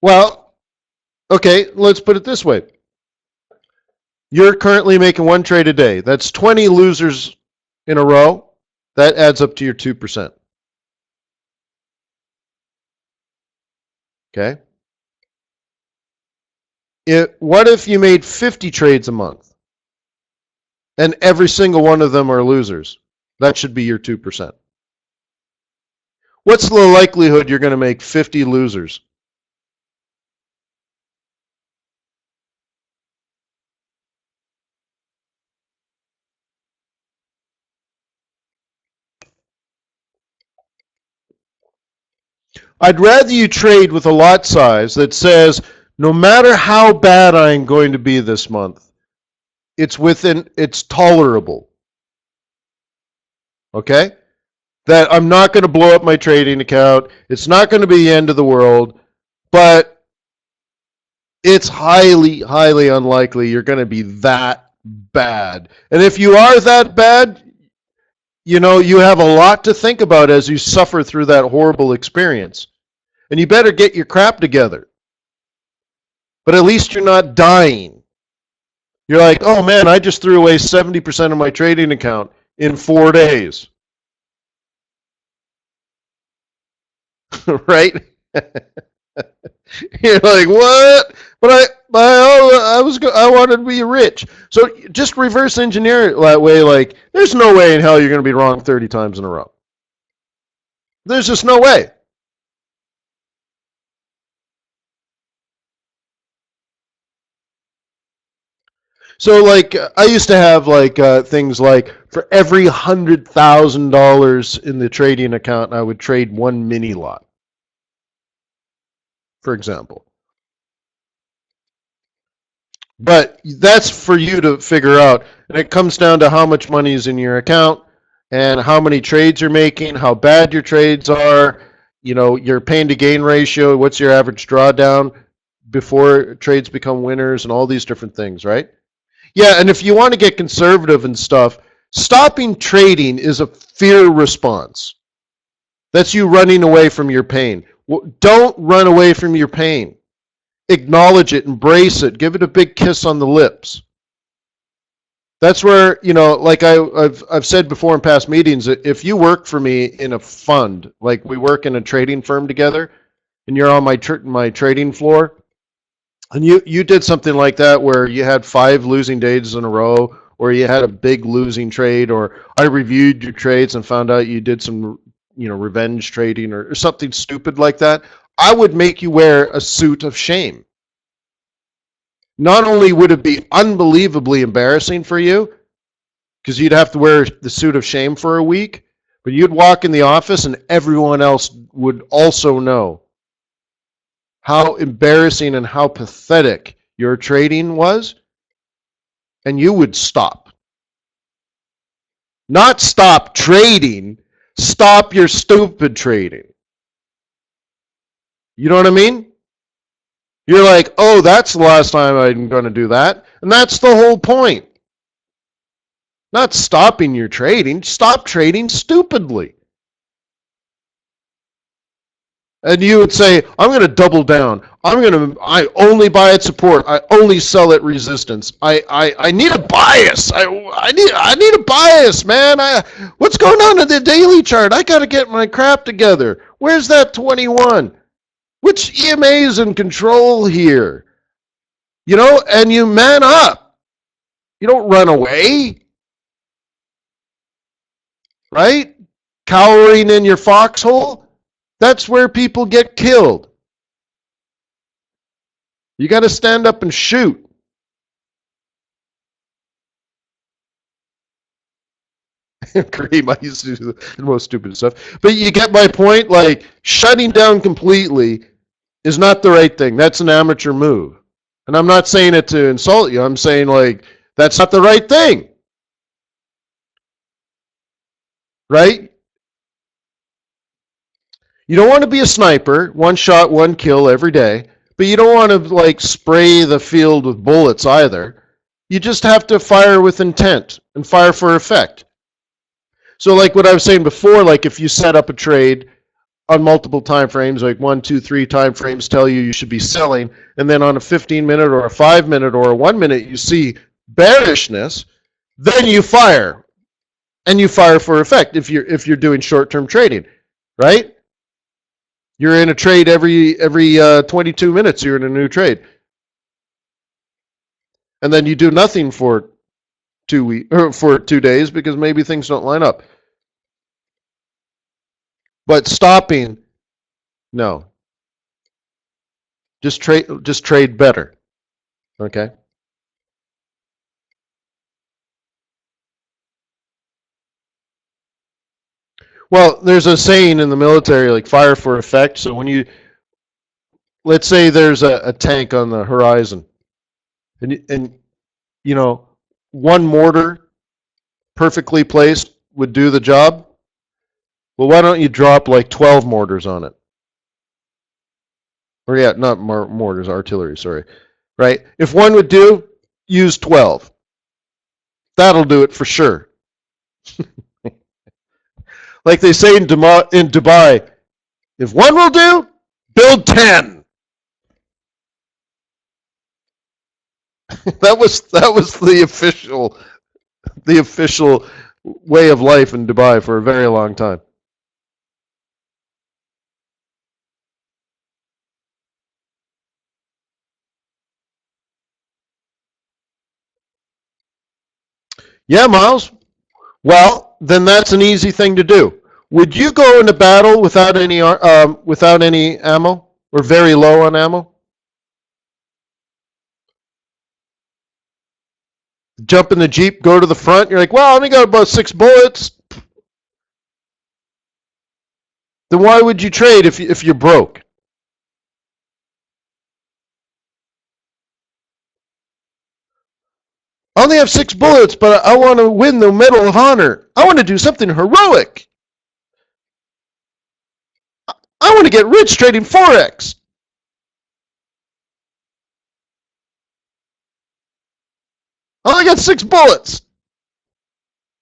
Well, okay, let's put it this way. You're currently making 1 trade a day. That's 20 losers in a row. That adds up to your 2%. Okay? What if you made 50 trades a month and every single one of them are losers? That should be your 2%. What's the likelihood you're going to make 50 losers? I'd rather you trade with a lot size that says, no matter how bad I'm going to be this month, it's tolerable. Okay? That I'm not going to blow up my trading account. It's not going to be the end of the world, but it's highly, highly unlikely you're going to be that bad. And if you are that bad, you have a lot to think about as you suffer through that horrible experience. And you better get your crap together. But at least you're not dying. You're like, oh man, I just threw away 70% of my trading account in 4 days. Right? You're like, what? But I wanted to be rich. So just reverse engineer it that way. Like, there's no way in hell you're going to be wrong 30 times in a row. There's just no way. So like, I used to have like things like for every $100,000 in the trading account, I would trade 1 mini lot, for example. But that's for you to figure out. And it comes down to how much money is in your account and how many trades you're making, how bad your trades are, your pain to gain ratio, what's your average drawdown before trades become winners, and all these different things, right? Yeah, and if you want to get conservative and stuff, stopping trading is a fear response. That's you running away from your pain. Don't run away from your pain. Acknowledge it, embrace it, give it a big kiss on the lips. That's where, like I've said before in past meetings, if you work for me in a fund, like we work in a trading firm together, and you're on my trading floor, and you did something like that where you had 5 losing days in a row, or you had a big losing trade, or I reviewed your trades and found out you did some, revenge trading or something stupid like that, I would make you wear a suit of shame. Not only would it be unbelievably embarrassing for you, because you'd have to wear the suit of shame for a week, but you'd walk in the office and everyone else would also know how embarrassing and how pathetic your trading was, and you would stop. Not stop trading, stop your stupid trading. You know what I mean? You're like, oh, that's the last time I'm going to do that. And that's the whole point. Not stopping your trading, stop trading stupidly. And you would say, I'm going to double down. I only buy at support. I only sell at resistance. I need a bias. I need a bias, man. What's going on in the daily chart? I got to get my crap together. Where's that 21? Which EMA is in control here? And you man up. You don't run away, right? Cowering in your foxhole. That's where people get killed. You got to stand up and shoot. Kareem, I used to do the most stupid stuff. But you get my point? Like, shutting down completely is not the right thing. That's an amateur move. And I'm not saying it to insult you. I'm saying, like, that's not the right thing. Right? You don't want to be a sniper, one shot, one kill every day. But you don't want to, like, spray the field with bullets either. You just have to fire with intent and fire for effect. So, like what I was saying before, like if you set up a trade on multiple time frames, like 1, 2, 3 time frames tell you should be selling, and then on a 15-minute or a 5-minute or a 1-minute you see bearishness, then you fire, and you fire for effect if you're doing short-term trading, right? You're in a trade every 22 minutes. You're in a new trade, and then you do nothing for 2 days because maybe things don't line up. But stopping, no. Just trade better. Okay? Well, there's a saying in the military, like fire for effect. So let's say there's a tank on the horizon, and one mortar perfectly placed would do the job. Well, why don't you drop like 12 mortars on it? Or yeah, not mortars, artillery, sorry. Right? If one would do, use 12. That'll do it for sure. Like they say in Dubai, if one will do, build 10. That was the official way of life in Dubai for a very long time. Yeah, Miles. Well, then that's an easy thing to do. Would you go into battle without any ammo or very low on ammo? Jump in the Jeep, go to the front. You're like, well, I only got about 6 bullets. Then why would you trade if you're broke? I only have 6 bullets, but I want to win the Medal of Honor. I want to do something heroic. I want to get rich trading Forex. I only got 6 bullets.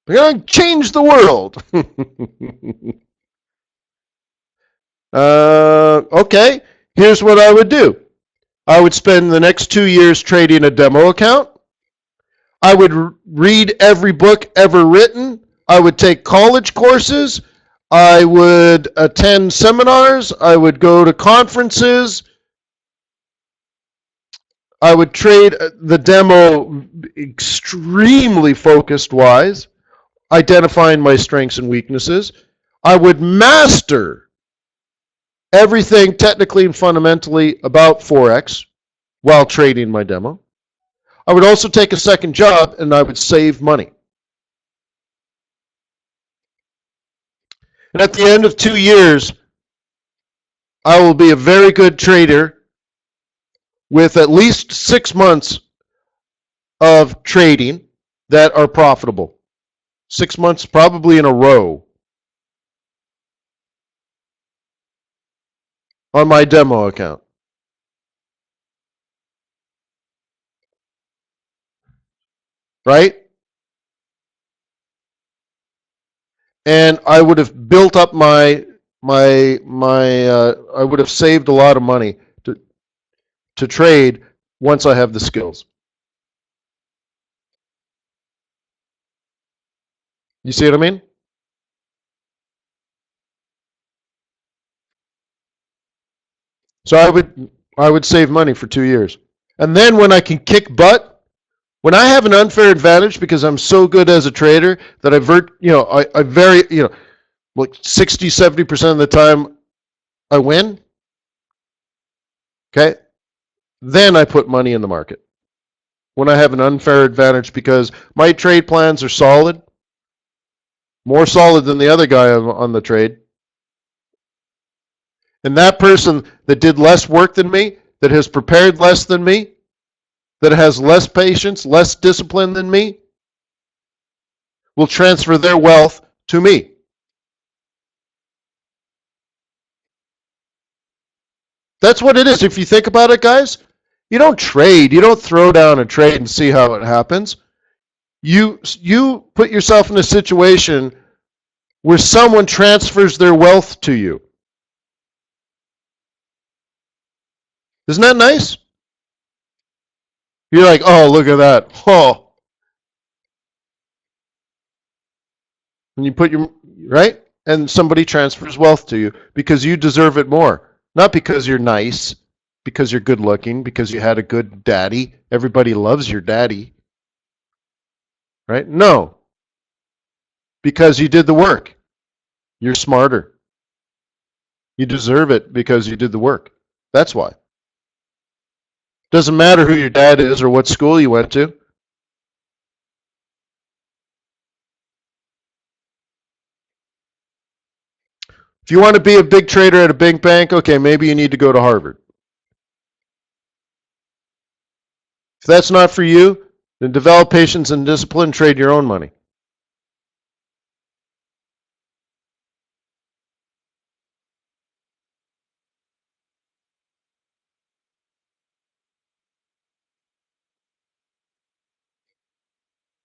We're going to change the world. Okay, here's what I would do. I would spend the next 2 years trading a demo account. I would read every book ever written. I would take college courses. I would attend seminars. I would go to conferences. I would trade the demo extremely focused wise, identifying my strengths and weaknesses. I would master everything technically and fundamentally about Forex while trading my demo. I would also take a second job and I would save money. And at the end of 2 years, I will be a very good trader with at least 6 months of trading that are profitable. 6 months probably in a row on my demo account. Right? And I would have built up I would have saved a lot of money to trade once I have the skills. You see what I mean? So I would save money for 2 years. And then when I can kick butt, when I have an unfair advantage because I'm so good as a trader that I very, like 60, 70% of the time I win, okay? Then I put money in the market. When I have an unfair advantage because my trade plans are solid, more solid than the other guy on the trade. And that person that did less work than me, that has prepared less than me, that has less patience, less discipline than me, will transfer their wealth to me. That's what it is. If you think about it, guys, you don't trade. You don't throw down a trade and see how it happens. You put yourself in a situation where someone transfers their wealth to you. Isn't that nice? You're like, oh, look at that. Oh. And you put right? And somebody transfers wealth to you because you deserve it more. Not because you're nice, because you're good looking, because you had a good daddy. Everybody loves your daddy. Right? No. Because you did the work. You're smarter. You deserve it because you did the work. That's why. Doesn't matter who your dad is or what school you went to. If you want to be a big trader at a big bank, okay, maybe you need to go to Harvard. If that's not for you, then develop patience and discipline, trade your own money.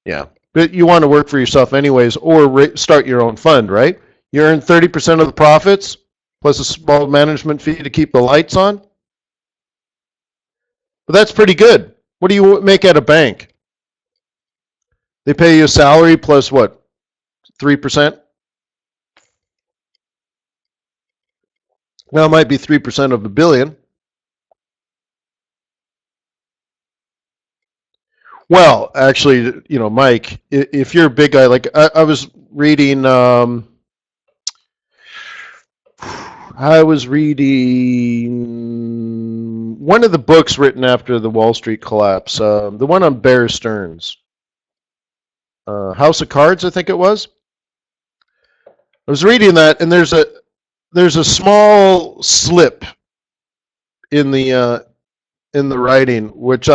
Yeah, but you want to work for yourself anyways, or start your own fund, right? You earn 30% of the profits, plus a small management fee to keep the lights on. But that's pretty good. What do you make at a bank? They pay you a salary plus what? 3%? Now it might be 3% of $1 billion. Well, actually, Mike, if you're a big guy, like I was reading, one of the books written after the Wall Street collapse, the one on Bear Stearns, House of Cards, I think it was. I was reading that, and there's a small slip in the writing, which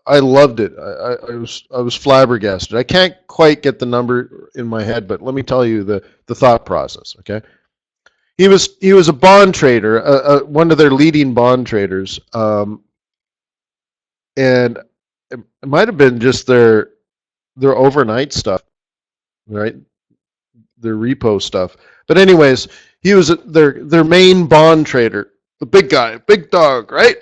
I loved it. I was flabbergasted. I can't quite get the number in my head, but let me tell you the thought process. Okay, he was a bond trader, one of their leading bond traders, and it might have been just their overnight stuff, right? Their repo stuff. But anyways, he was their main bond trader, the big guy, big dog, right?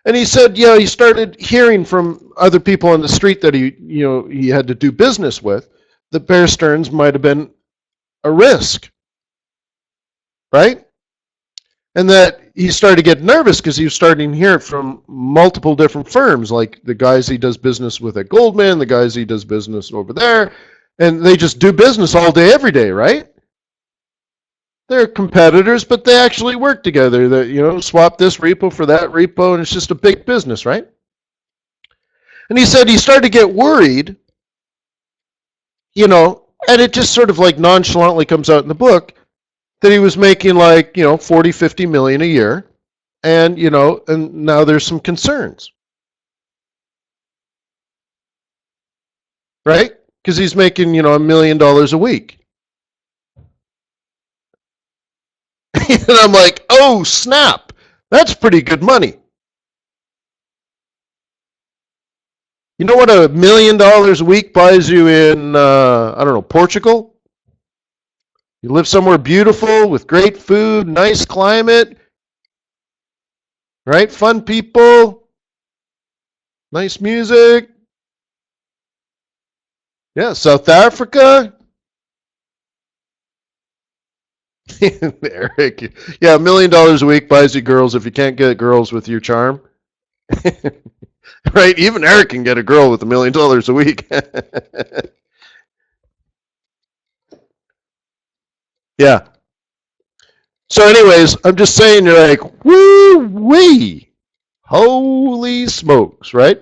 And he said, yeah, he started hearing from other people on the street that he had to do business with that Bear Stearns might have been a risk, right? And that he started to get nervous because he was starting to hear it from multiple different firms, like the guys he does business with at Goldman, the guys he does business over there, and they just do business all day, every day, right? They're competitors, but they actually work together. They, swap this repo for that repo, and it's just a big business, right? And he said he started to get worried, and it just sort of like nonchalantly comes out in the book that he was making like, 40, 50 million a year, and, and now there's some concerns, right? Because he's making, $1 million a week. And I'm like, oh, snap. That's pretty good money. You know what $1 million a week buys you in, I don't know, Portugal? You live somewhere beautiful with great food, nice climate, right? Fun people, nice music. Yeah, South Africa. Eric, yeah, $1 million a week buys you girls if you can't get girls with your charm. Right? Even Eric can get a girl with $1 million a week. Yeah. So anyways, I'm just saying, you're like, woo-wee. Holy smokes, right?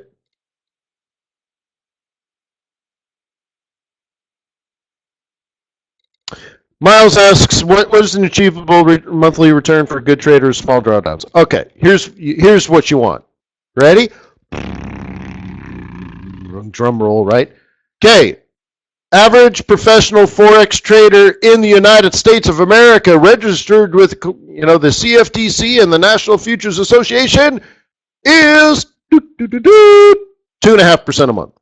Miles asks, what is an achievable monthly return for a good trader with small drawdowns? Okay, here's what you want. Ready? Drum roll, right? Okay. Average professional Forex trader in the United States of America registered with, the CFTC and the National Futures Association is 2.5% a month.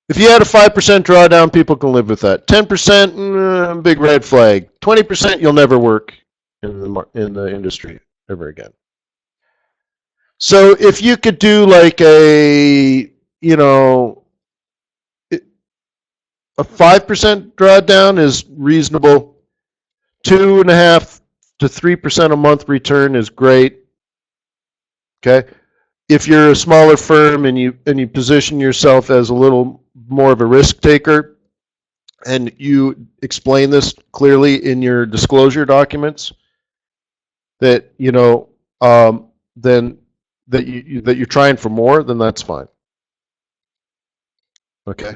If you had a 5% drawdown, people can live with that. 10%, big red flag. 20%, you'll never work in the industry ever again. So if you could do like a 5% drawdown is reasonable. 2.5 to 3% a month return is great. Okay. If you're a smaller firm and you position yourself as a little more of a risk taker, and you explain this clearly in your disclosure documents, that then that you're trying for more, then that's fine. Okay.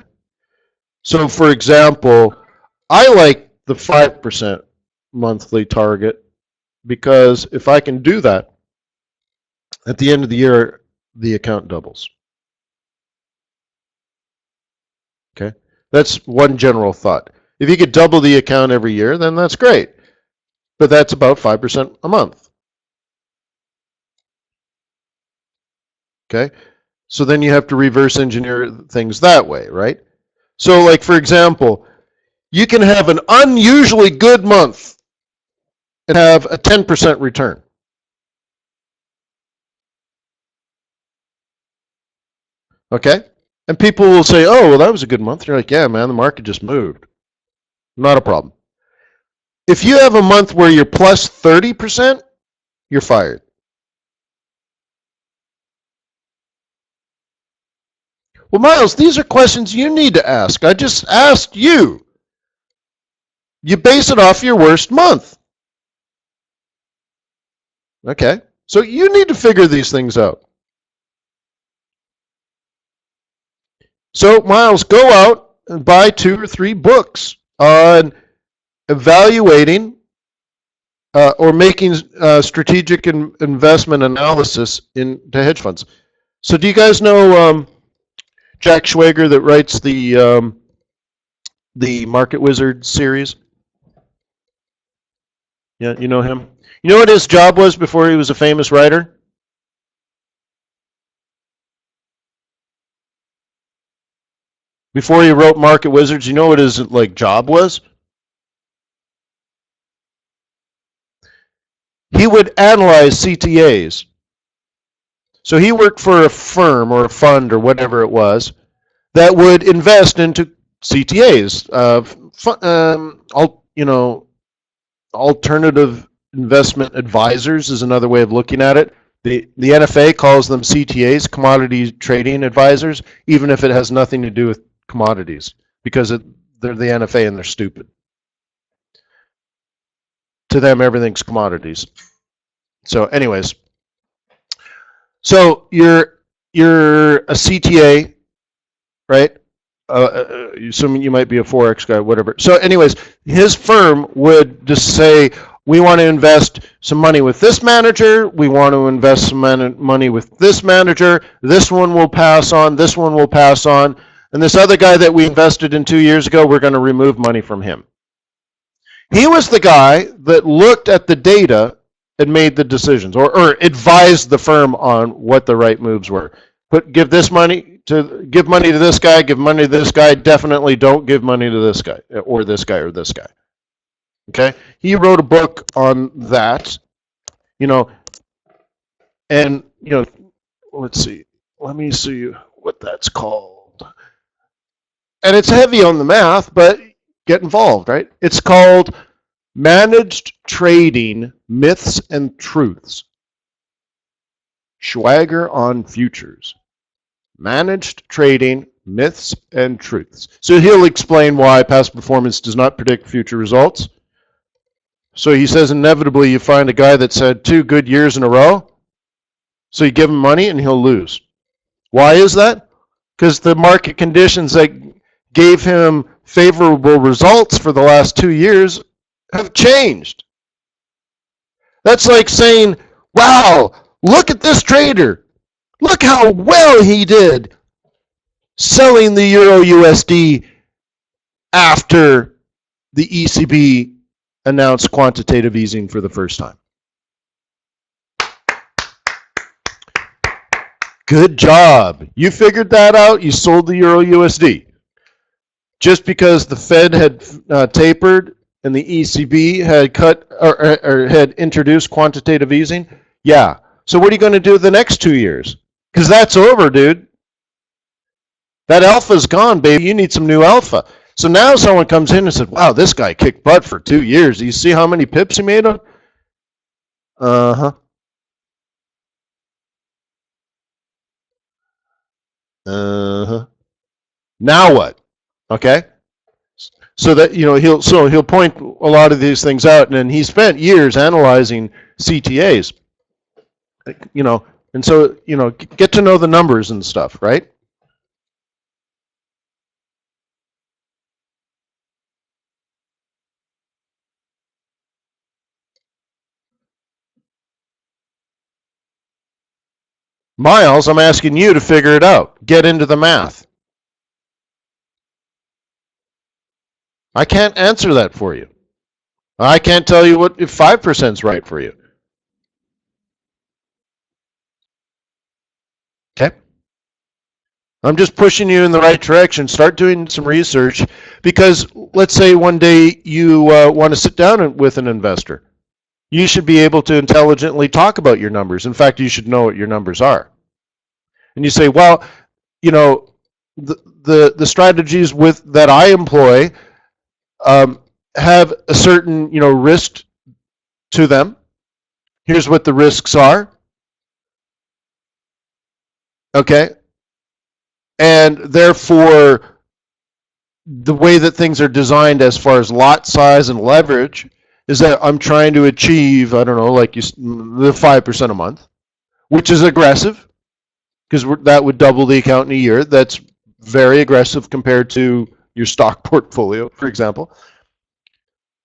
So, for example, I like the 5% monthly target because if I can do that, at the end of the year, the account doubles. Okay, that's one general thought. If you could double the account every year, then that's great. But that's about 5% a month. Okay, so then you have to reverse engineer things that way, right? So, like, for example, you can have an unusually good month and have a 10% return. Okay? And people will say, oh, well, that was a good month. You're like, yeah, man, the market just moved. Not a problem. If you have a month where you're plus 30%, you're fired. Well, Miles, these are questions you need to ask. I just asked you. You base it off your worst month. Okay? So you need to figure these things out. So, Miles, go out and buy 2 or 3 books on evaluating or making strategic investment analysis into hedge funds. So do you guys know Jack Schwager that writes the Market Wizard series? Yeah, you know him? You know what his job was before he was a famous writer? Before he wrote Market Wizards, you know what his job was? He would analyze CTAs. So he worked for a firm or a fund or whatever it was that would invest into CTAs, alternative investment advisors is another way of looking at it. The NFA calls them CTAs, commodity trading advisors, even if it has nothing to do with commodities, because they're the NFA and they're stupid. To them, everything's commodities. So, anyways, so you're a CTA, right? Assuming you might be a Forex guy, whatever. So, anyways, his firm would just say, we want to invest some money with this manager. We want to invest some money with this manager. This one will pass on. This one will pass on. And this other guy that we invested in 2 years ago, we're going to remove money from him. He was the guy that looked at the data and made the decisions, or advised the firm on what the right moves were. Give money to this guy, give money to this guy, definitely don't give money to this guy, or this guy, or this guy. Okay? He wrote a book on that, and, let's see. Let me see what that's called. And it's heavy on the math, but get involved, right? It's called Managed Trading Myths and Truths. Schwager on Futures. Managed Trading Myths and Truths. So he'll explain why past performance does not predict future results. So he says inevitably you find a guy that's had 2 good years in a row. So you give him money and he'll lose. Why is that? Because the market conditions that gave him favorable results for the last 2 years have changed. That's like saying, wow, look at this trader. Look how well he did selling the Euro USD after the ECB announced quantitative easing for the first time. Good job. You figured that out. You sold the Euro USD. Just because the Fed had tapered and the ECB had cut or had introduced quantitative easing? Yeah. So what are you going to do the next 2 years? Because that's over, dude. That alpha's gone, baby. You need some new alpha. So now someone comes in and says, wow, this guy kicked butt for 2 years. Do you see how many pips he made on? Uh-huh. Uh-huh. Now what? Okay? So that he'll point a lot of these things out, and then he spent years analyzing CTAs. And so get to know the numbers and stuff, right? Miles, I'm asking you to figure it out. Get into the math. I can't answer that for you. I can't tell you if 5% is right for you. Okay? I'm just pushing you in the right direction. Start doing some research, because let's say one day you want to sit down with an investor. You should be able to intelligently talk about your numbers. In fact, you should know what your numbers are. And you say, well, the strategies that I employ have a certain risk to them. Here's what the risks are. Okay? And therefore, the way that things are designed as far as lot size and leverage is that I'm trying to achieve, I don't know, like the 5% a month, which is aggressive, because that would double the account in a year. That's very aggressive compared to your stock portfolio, for example.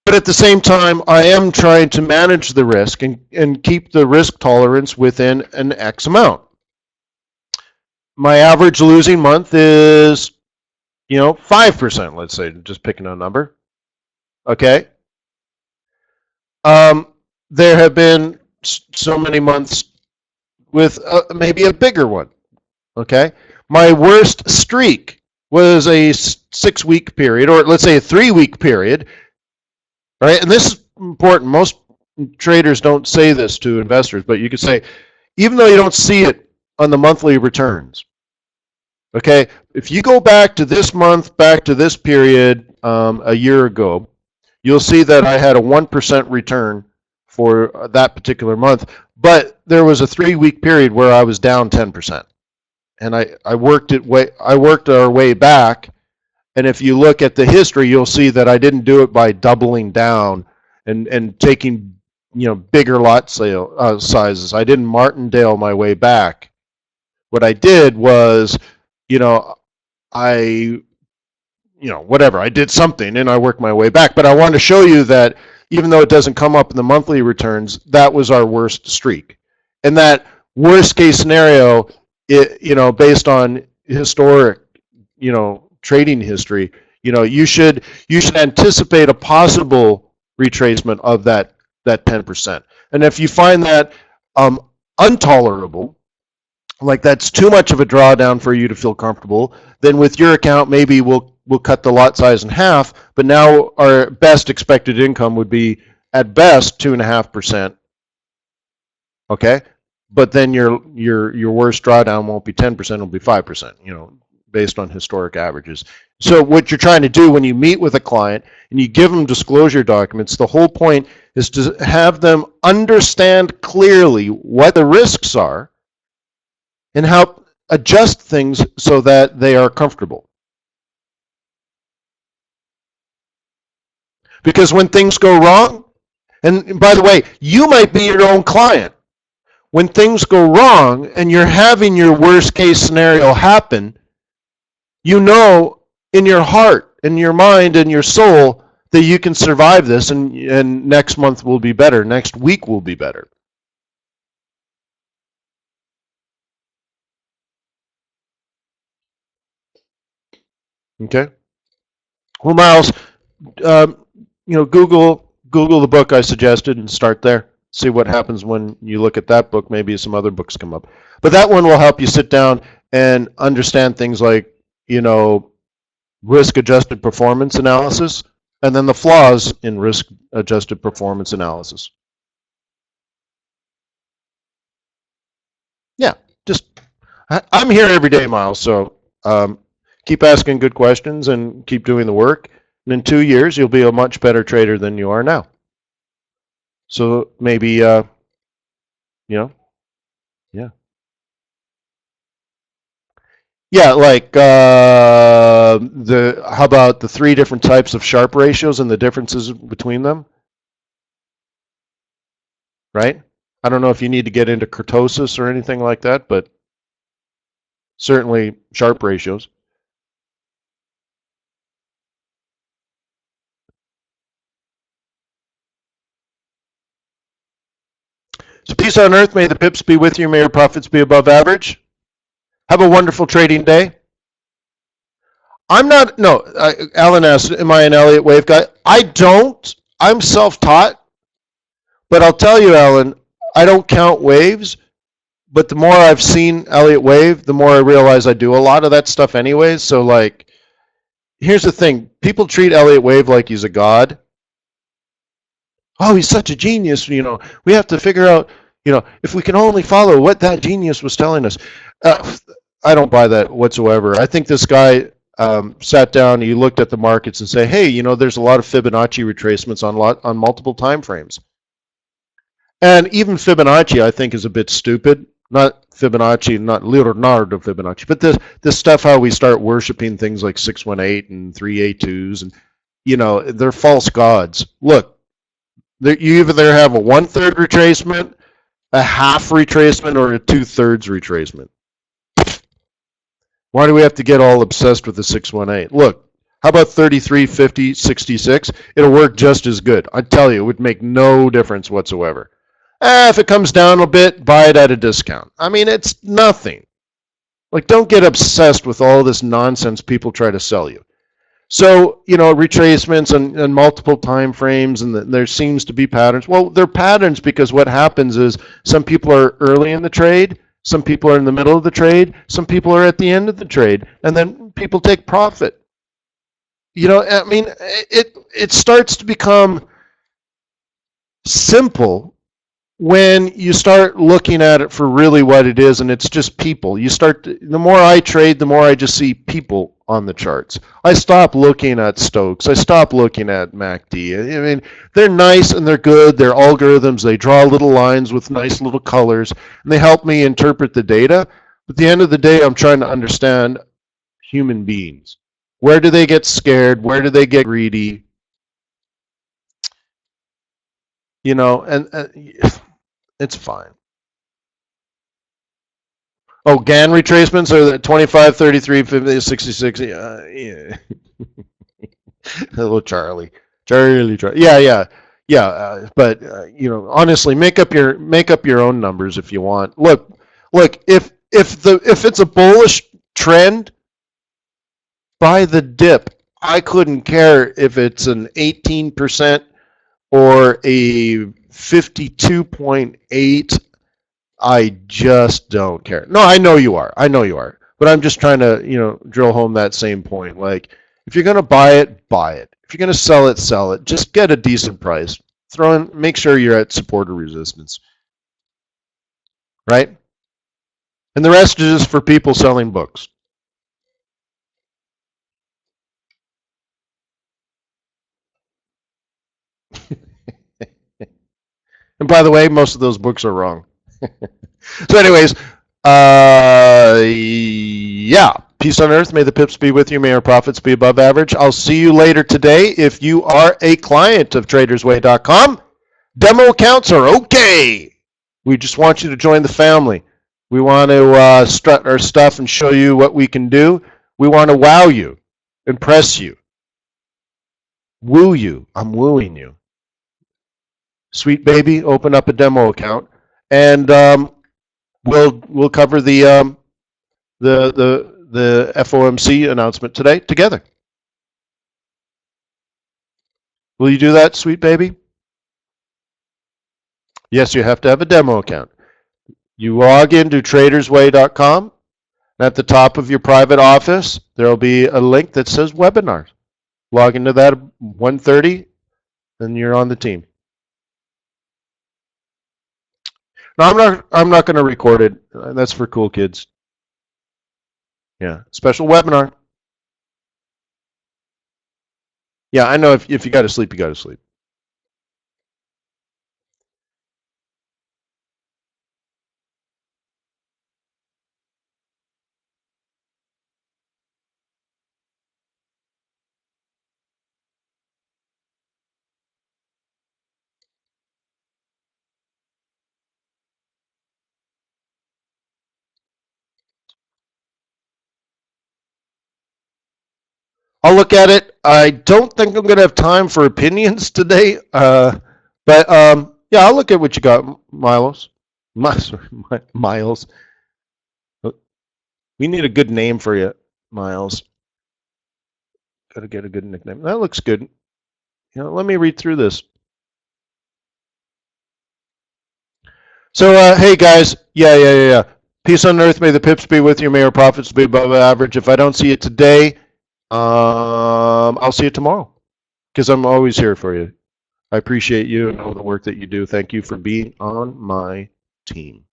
But at the same time, I am trying to manage the risk and keep the risk tolerance within an X amount. My average losing month is, 5%, let's say, just picking a number. Okay. There have been so many months with maybe a bigger one. Okay. My worst streak was a 6-week period, or let's say a 3-week period, right? And this is important. Most traders don't say this to investors, but you could say, even though you don't see it on the monthly returns, okay, if you go back to this month, back to this period a year ago, you'll see that I had a 1% return for that particular month, but there was a 3-week period where I was down 10%. And I worked our way back, and if you look at the history, you'll see that I didn't do it by doubling down and taking bigger lot sizes. I didn't martingale my way back. What I did was, I whatever, I did something and I worked my way back. But I want to show you that even though it doesn't come up in the monthly returns, that was our worst streak. And that worst case scenario, based on historic, trading history, you should anticipate a possible retracement of that 10%. And if you find that intolerable, like that's too much of a drawdown for you to feel comfortable, then with your account, maybe we'll cut the lot size in half, but now our best expected income would be at best 2.5%. Okay? But then your worst drawdown won't be 10%, it'll be 5%, based on historic averages. So what you're trying to do when you meet with a client and you give them disclosure documents, the whole point is to have them understand clearly what the risks are and help adjust things so that they are comfortable. Because when things go wrong, and by the way, you might be your own client. When things go wrong and you're having your worst case scenario happen, in your heart, in your mind, in your soul that you can survive this, and next month will be better, next week will be better. Okay? Well, Miles, Google the book I suggested and start there. See what happens when you look at that book. Maybe some other books come up. But that one will help you sit down and understand things like, risk-adjusted performance analysis, and then the flaws in risk-adjusted performance analysis. Yeah, I'm here every day, Miles, so keep asking good questions and keep doing the work. And in 2 years, you'll be a much better trader than you are now. So maybe, yeah. Yeah, like how about the 3 different types of Sharpe ratios and the differences between them? Right? I don't know if you need to get into kurtosis or anything like that, but certainly Sharpe ratios. So peace on earth, may the pips be with you, may your profits be above average. Have a wonderful trading day. Alan asked, am I an Elliott Wave guy? I don't. I'm self-taught. But I'll tell you, Alan, I don't count waves. But the more I've seen Elliott Wave, the more I realize I do a lot of that stuff anyways. So, here's the thing. People treat Elliott Wave like he's a god. Oh, he's such a genius. We have to figure out, if we can only follow what that genius was telling us. I don't buy that whatsoever. I think this guy sat down, he looked at the markets and said, hey, there's a lot of Fibonacci retracements on multiple time frames. And even Fibonacci, I think, is a bit stupid. Not Fibonacci, not Leonardo Fibonacci, but this stuff how we start worshiping things like 618 and 382s, and they're false gods. Look, you either have a 1/3 retracement, a half retracement, or a 2/3 retracement. Why do we have to get all obsessed with the 618? Look, How about 33, 50, 66? It'll work just as good. I tell you, it would make no difference whatsoever. If it comes down a bit, buy it at a discount. I mean, it's nothing. Like, don't get obsessed with all this nonsense people try to sell you. So, retracements and multiple time frames, and there seems to be patterns. Well, they're patterns because what happens is some people are early in the trade, some people are in the middle of the trade, some people are at the end of the trade, and then people take profit. I mean, it starts to become simple when you start looking at it for really what it is, and it's just people. The more I trade, the more I just see people on the charts. I stop looking at Stokes. I stop looking at MACD. I mean, they're nice and they're good. They're algorithms. They draw little lines with nice little colors, and they help me interpret the data. But at the end of the day, I'm trying to understand human beings. Where do they get scared? Where do they get greedy? And it's fine. Oh, GAN retracements are the 25, 33, 50, 66. Yeah. Hello, Charlie. Charlie. Yeah. But honestly, make up your own numbers if you want. Look. If it's a bullish trend, buy the dip. I couldn't care if it's an 18% or a 52.8. I just don't care. No, I know you are. But I'm just trying to, drill home that same point. Like, if you're going to buy it, buy it. If you're going to sell it, sell it. Just get a decent price. Make sure you're at support or resistance. Right? And the rest is just for people selling books. And by the way, most of those books are wrong. So anyways, yeah. Peace on earth. May the pips be with you. May our profits be above average. I'll see you later today. If you are a client of TradersWay.com, demo accounts are okay. We just want you to join the family. We want to strut our stuff and show you what we can do. We want to wow you, impress you, woo you. I'm wooing you. Sweet baby, open up a demo account, and we'll cover the FOMC announcement today together. Will you do that, sweet baby? Yes, you have to have a demo account. You log into TradersWay.com. At the top of your private office, there will be a link that says webinars. Log into that at 1:30, and you're on the team. No, I'm not going to record it. That's for cool kids. Yeah, special webinar. Yeah, I know if you got to sleep, you got to sleep. I'll look at it. I don't think I'm going to have time for opinions today, but yeah, I'll look at what you got, Miles. Miles. We need a good name for you, Miles. Got to get a good nickname. That looks good. Let me read through this. So, hey guys, yeah. Peace on earth. May the pips be with you. May our profits be above average. If I don't see it today, I'll see you tomorrow, because I'm always here for you. I appreciate you and all the work that you do. Thank you for being on my team.